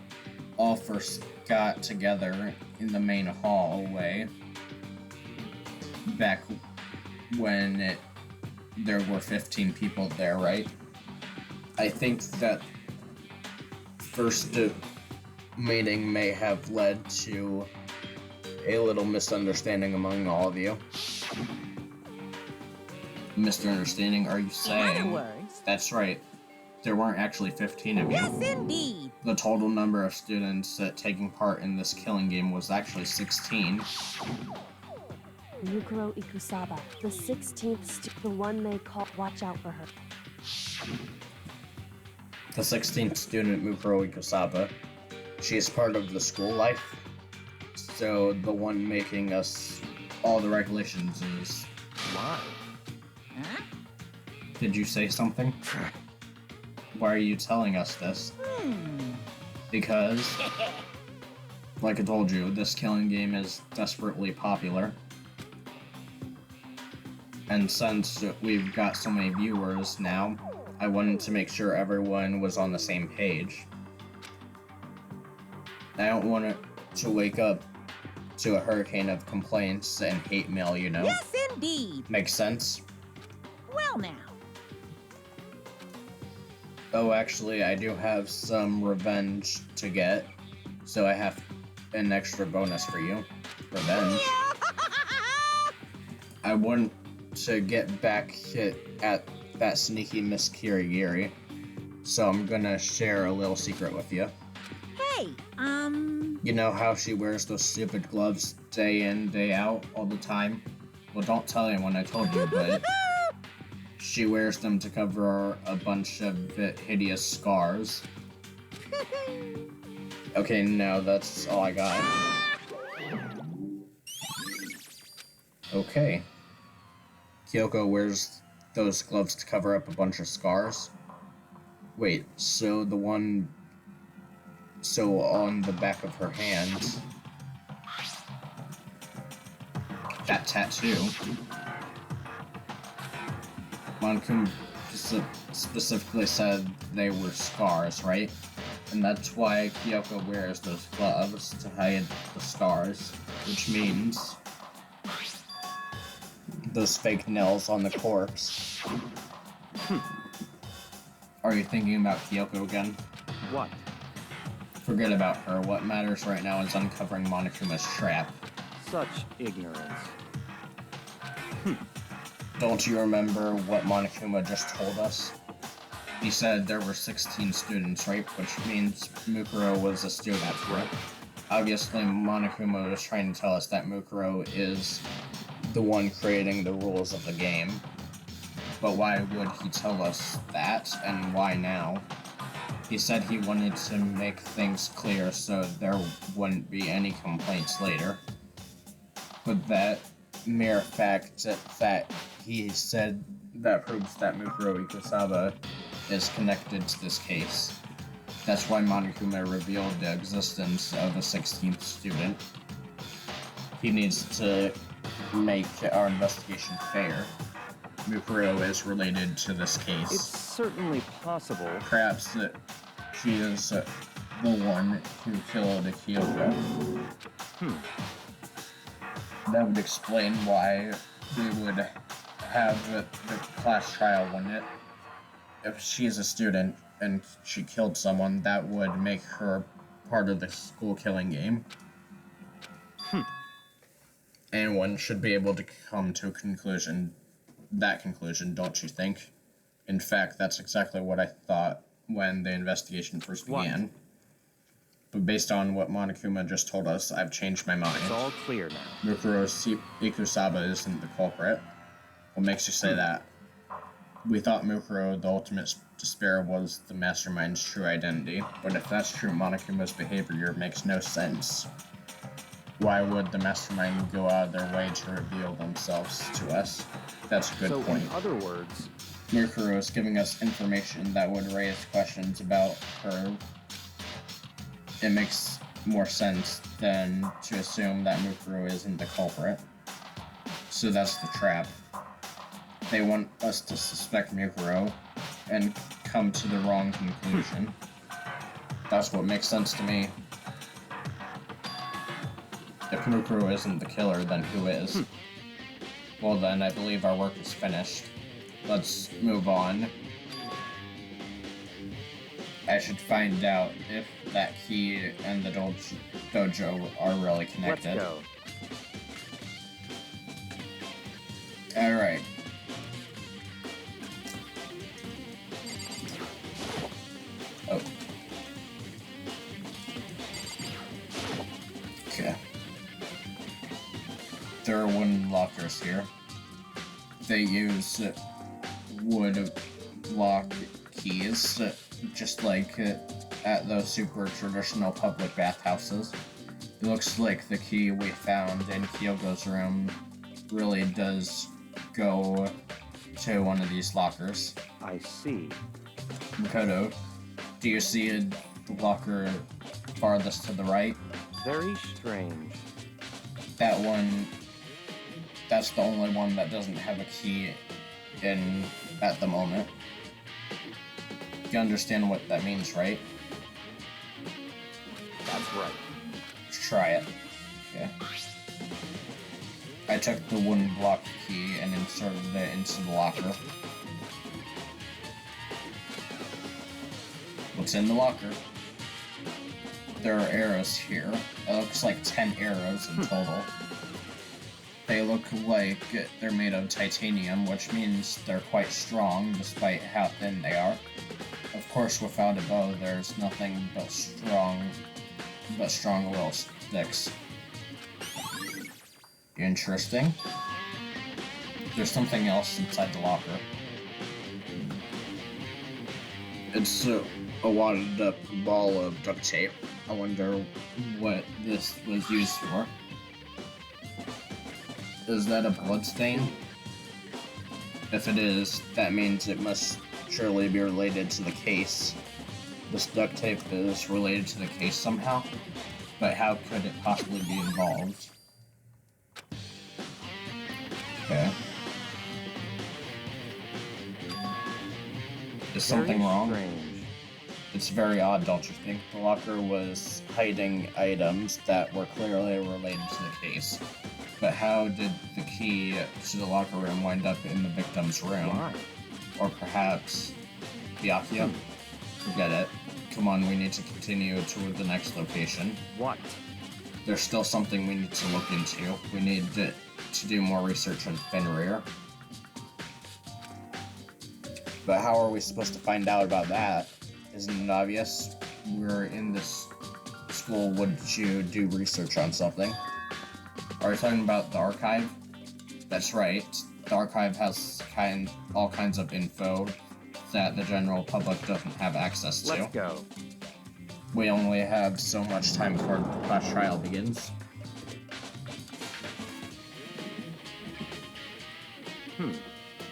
all first got together in the main hallway, back when there were 15 people there, right? I think that first meeting may have led to a little misunderstanding among all of you. Misunderstanding, are you saying? in other words, That's right. There weren't actually 15 of you. yes, indeed. The total number of students taking part in this killing game was actually 16. Yukiro Ikusaba, the 16th the one they call. Watch out for her. The 16th student, Mukuro Ikusaba. She is part of the school life, so the one making us all the regulations is... Why? Huh? Did you say something? Why are you telling us this? Because, like I told you, this killing game is desperately popular. And since we've got so many viewers now, I wanted to make sure everyone was on the same page. I don't want it to wake up to a hurricane of complaints and hate mail, you know? Yes, indeed. Makes sense? Well, now. Oh, actually, I do have some revenge to get, so I have an extra bonus for you. Revenge. I want to get back at that sneaky Miss Kirigiri, so I'm gonna share a little secret with you. Hey, You know how she wears those stupid gloves day in, day out, all the time? Well, don't tell anyone I told you, but she wears them to cover a bunch of hideous scars. Okay, no, that's all I got. Okay. Kyoko wears those gloves to cover up a bunch of scars. Wait, so the one... So on the back of her hand... That tattoo... Monokuma specifically said they were scars, right? And that's why Kyoko wears those gloves to hide the scars, which means those fake nails on the corpse. Are you thinking about Kyoko again? What? Forget about her. What matters right now is uncovering Monokuma's trap. Such ignorance. Don't you remember what Monokuma just told us? He said there were 16 students, right? Which means Mukuro was a student, right? Obviously, Monokuma was trying to tell us that Mukuro is the one creating the rules of the game. But why would he tell us that, and why now? He said he wanted to make things clear so there wouldn't be any complaints later. But that mere fact that he said that proves that Mukuro Ikusaba is connected to this case. That's why Monokuma revealed the existence of a 16th student. He needs to make our investigation fair. Mukuro is related to this case. It's certainly possible. Perhaps that she is the one who killed Kyoko. That would explain why we would have the class trial, wouldn't it? If she's a student and she killed someone, that would make her part of the school killing game. Anyone should be able to come to a conclusion, don't you think? In fact, that's exactly what I thought when the investigation first began. But based on what Monokuma just told us, I've changed my mind. It's all clear now. Mukuro Ikusaba isn't the culprit. What makes you say that? We thought Mukuro, the ultimate despair, was the mastermind's true identity, but if that's true, Monokuma's behavior makes no sense. Why would the mastermind go out of their way to reveal themselves to us? That's a good point. In other words, Mukuro is giving us information that would raise questions about her. It makes more sense than to assume that Mukuro isn't the culprit. So that's the trap. They want us to suspect Mukuro and come to the wrong conclusion. That's what makes sense to me. If Mukuro isn't the killer, then who is? Well then, I believe our work is finished. Let's move on. I should find out if that key and the dojo are really connected. let's go. Alright. Oh. Okay. There are wooden lockers here. They use wood lock keys, just like at those super traditional public bathhouses. It looks like the key we found in Kyogo's room really does go to one of these lockers. I see. Makoto, do you see the locker farthest to the right? Very strange. That one, that's the only one that doesn't have a key in at the moment. You understand what that means, right? That's right. Let's try it. Okay. I took the wooden block key and inserted it into the locker. What's in the locker? There are arrows here. It looks like 10 arrows in total. They look like they're made of titanium, which means they're quite strong despite how thin they are. Of course, without a bow, there's nothing but strong little sticks. Interesting. There's something else inside the locker. It's a wadded up ball of duct tape. I wonder what this was used for. Is that a blood stain? If it is, that means it must surely be related to the case. This duct tape is related to the case somehow, but how could it possibly be involved? Okay. Is something wrong? Strange. It's very odd, don't you think? The locker was hiding items that were clearly related to the case. But how did the key to the locker room wind up in the victim's room? Why? Or perhaps Byakuya? Forget it. Come on, we need to continue to the next location. What? There's still something we need to look into. We need to do more research on Fenrir. But how are we supposed to find out about that? Isn't it obvious? We're in this school, wouldn't you do research on something? Are you talking about the archive? That's right. The archive has all kinds of info that the general public doesn't have access to. Let's go. We only have so much time before the class trial begins.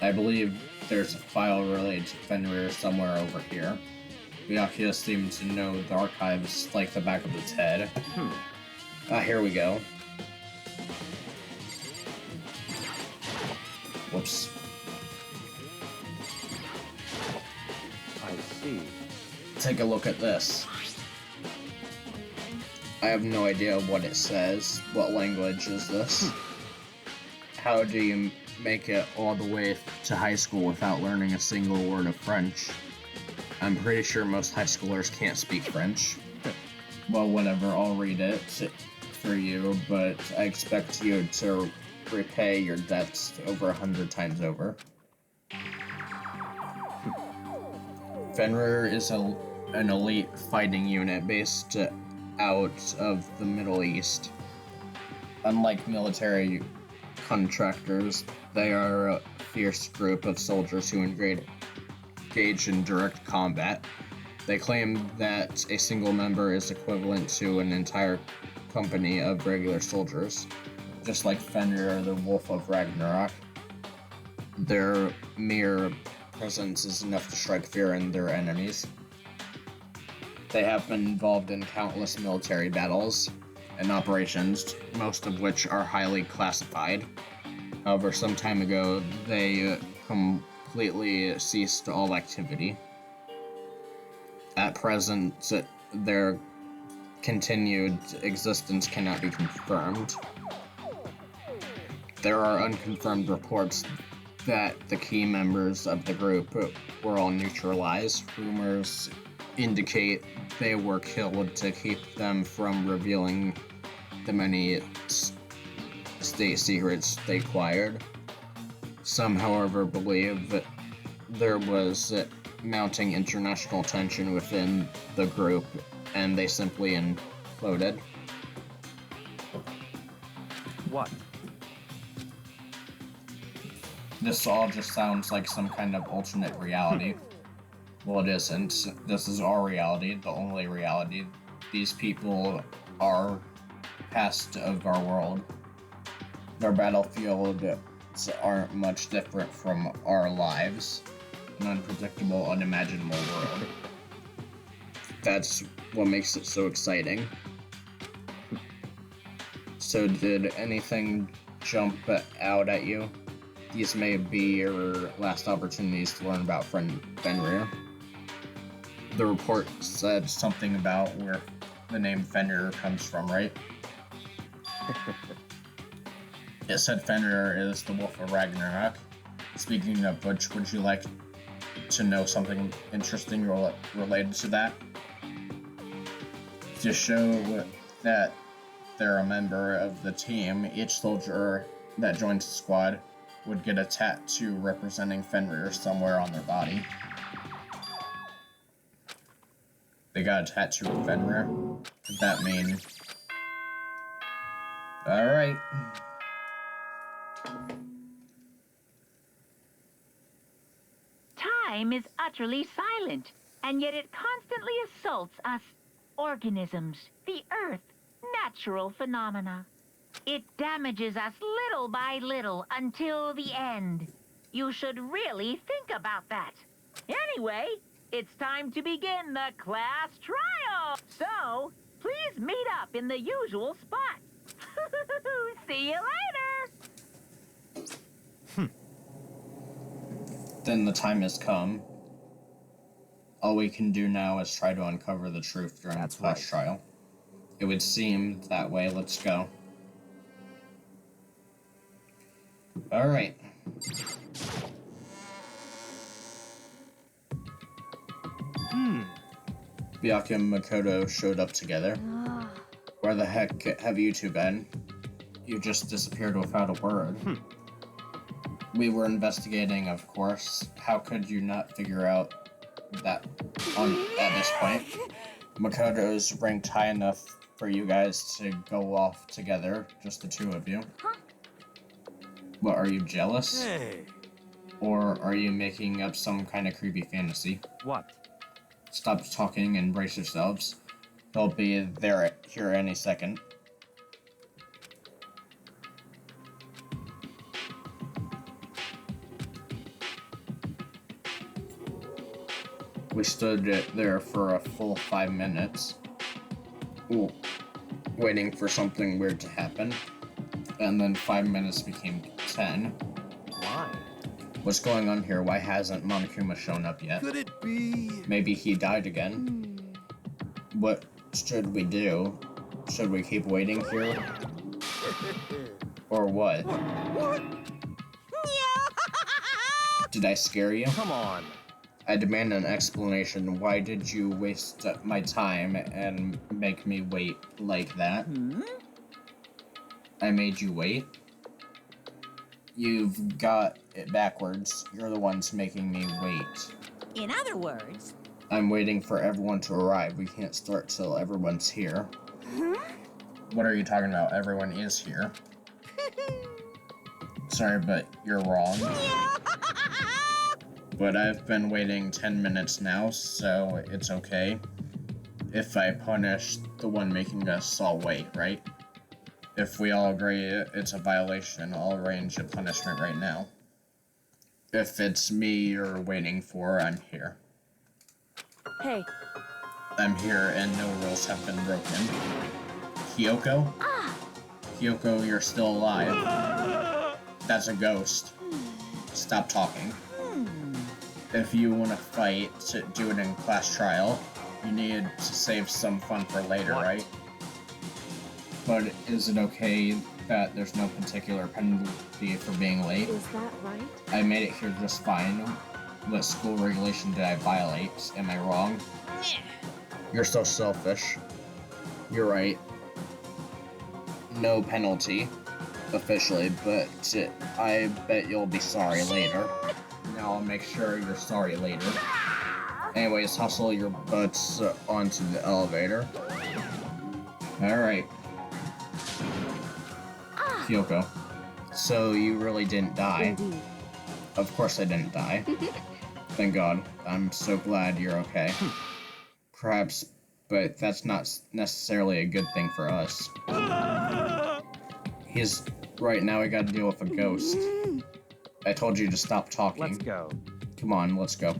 I believe there's a file related to Fenrir somewhere over here. Byakuya seems to know the archives like the back of his head. Here we go. Whoops. I see. Take a look at this. I have no idea what it says. What language is this? How do you make it all the way to high school without learning a single word of French? I'm pretty sure most high schoolers can't speak French. Well, whatever, I'll read it for you, but I expect you to repay your debts over 100 times over. Fenrir is an elite fighting unit based out of the Middle East. Unlike military contractors, they are a fierce group of soldiers who engage in direct combat. They claim that a single member is equivalent to an entire company of regular soldiers. Just like Fenrir, the Wolf of Ragnarok, their mere presence is enough to strike fear in their enemies. They have been involved in countless military battles and operations, most of which are highly classified. However, some time ago, they completely ceased all activity. At present, their continued existence cannot be confirmed. There are unconfirmed reports that the key members of the group were all neutralized. Rumors indicate they were killed to keep them from revealing the many state secrets they acquired. Some, however, believe that there was mounting international tension within the group, and they simply imploded. What? This all just sounds like some kind of alternate reality. Well, it isn't. This is our reality, the only reality. These people are past of our world. Their battlefields aren't much different from our lives. An unpredictable, unimaginable world. That's what makes it so exciting. So did anything jump out at you? These may be your last opportunities to learn about Fenrir. The report said something about where the name Fenrir comes from, right? It said Fenrir is the Wolf of Ragnarok. Speaking of which, would you like to know something interesting related to that? To show that they're a member of the team, each soldier that joins the squad would get a tattoo representing Fenrir somewhere on their body. They got a tattoo of Fenrir? What does that mean? Alright. Time is utterly silent, and yet it constantly assaults us organisms, the Earth, natural phenomena. It damages us little by little until the end. You should really think about that. Anyway, it's time to begin the class trial. So, please meet up in the usual spot. See you later. Then the time has come. All we can do now is try to uncover the truth during the class trial. It would seem that way. Let's go. Alright. Byakuya and Makoto showed up together. Where the heck have you two been? You just disappeared without a word. We were investigating, of course. How could you not figure out that at this point? Makoto's ranked high enough for you guys to go off together, just the two of you. What, are you jealous? Hey. Or are you making up some kind of creepy fantasy? What? Stop talking and brace yourselves. He'll be here any second. We stood there for a full 5 minutes, ooh, waiting for something weird to happen, and then 5 minutes became 10. Why? What's going on here? Why hasn't Monokuma shown up yet? Could it be? Maybe he died again. What should we do? Should we keep waiting here? Or what? What? Did I scare you? Come on. I demand an explanation. Why did you waste my time and make me wait like that? I made you wait? You've got it backwards. You're the ones making me wait. In other words, I'm waiting for everyone to arrive. We can't start till everyone's here. What are you talking about? Everyone is here. Sorry, but you're wrong. But I've been waiting 10 minutes now, so it's okay if I punish the one making us all wait, right? If we all agree it's a violation, I'll arrange a punishment right now. If it's me you're waiting for, I'm here. Hey, I'm here and no rules have been broken. Kyoko? Kyoko, you're still alive. That's a ghost. Stop talking. If you want to fight, do it in class trial. You need to save some fun for later, right? But is it okay that there's no particular penalty for being late? is that right? I made it here just fine. What school regulation did I violate? Am I wrong? You're so selfish. You're right. No penalty, officially, but I bet you'll be sorry later. Now I'll make sure you're sorry later. Anyways, hustle your butts onto the elevator. Alright. Kyoko. So you really didn't die? Indeed. Of course I didn't die. Thank God. I'm so glad you're okay. Perhaps, but that's not necessarily a good thing for us. He's... Right now we gotta deal with a ghost. I told you to stop talking. Let's go. Come on, let's go.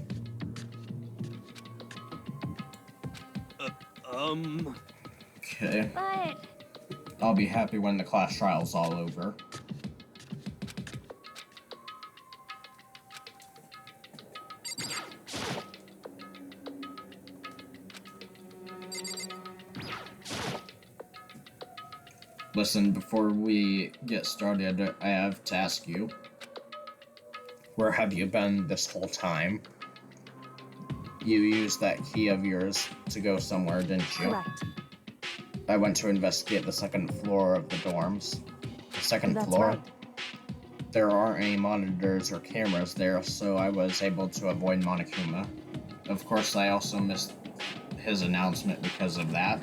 Okay. But I'll be happy when the class trial's all over. Listen, before we get started, I have to ask you, where have you been this whole time? You used that key of yours to go somewhere, didn't you? Correct. I went to investigate the second floor of the dorms. The second That's floor? right. There aren't any monitors or cameras there, so I was able to avoid Monokuma. Of course, I also missed his announcement because of that.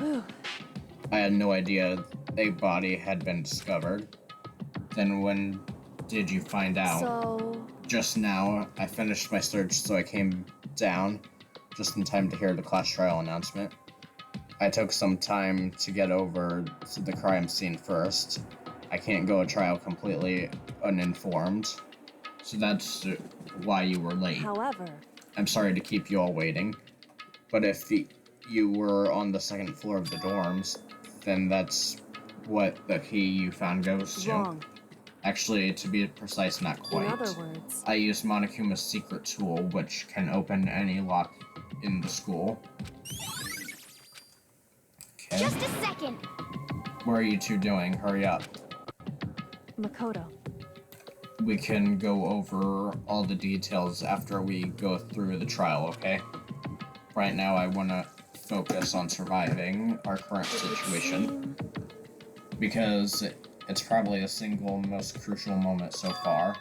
I had no idea a body had been discovered. Then when did you find out? So, Just now. I finished my search, so I came down just in time to hear the class trial announcement. I took some time to get over to the crime scene first. I can't go to trial completely uninformed, so that's why you were late. however, I'm sorry to keep you all waiting, but if you were on the second floor of the dorms, then that's what the key you found goes to. wrong. Actually, to be precise, not quite. In other words, I used Monokuma's secret tool, which can open any lock in the school. Okay. just a second. What are you two doing? Hurry up. Makoto. We can go over all the details after we go through the trial, okay? Right now, I want to focus on surviving our current situation, because it's probably the single most crucial moment so far.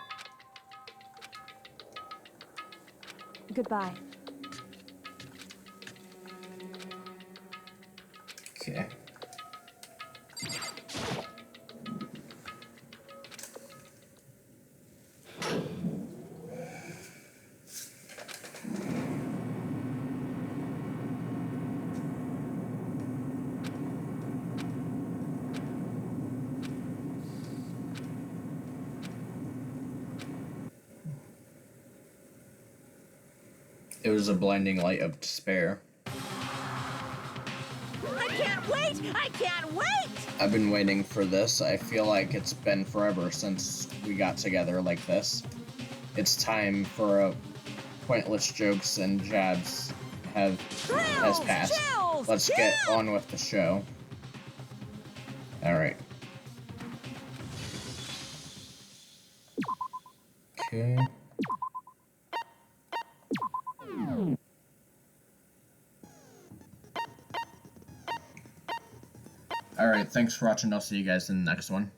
Goodbye. Okay. It was a blinding light of despair. I can't wait! I can't wait! I've been waiting for this. I feel like it's been forever since we got together like this. It's time for a pointless jokes and jabs has passed. Chills, Let's get on with the show. Alright. Okay. Alright, thanks for watching. I'll see you guys in the next one.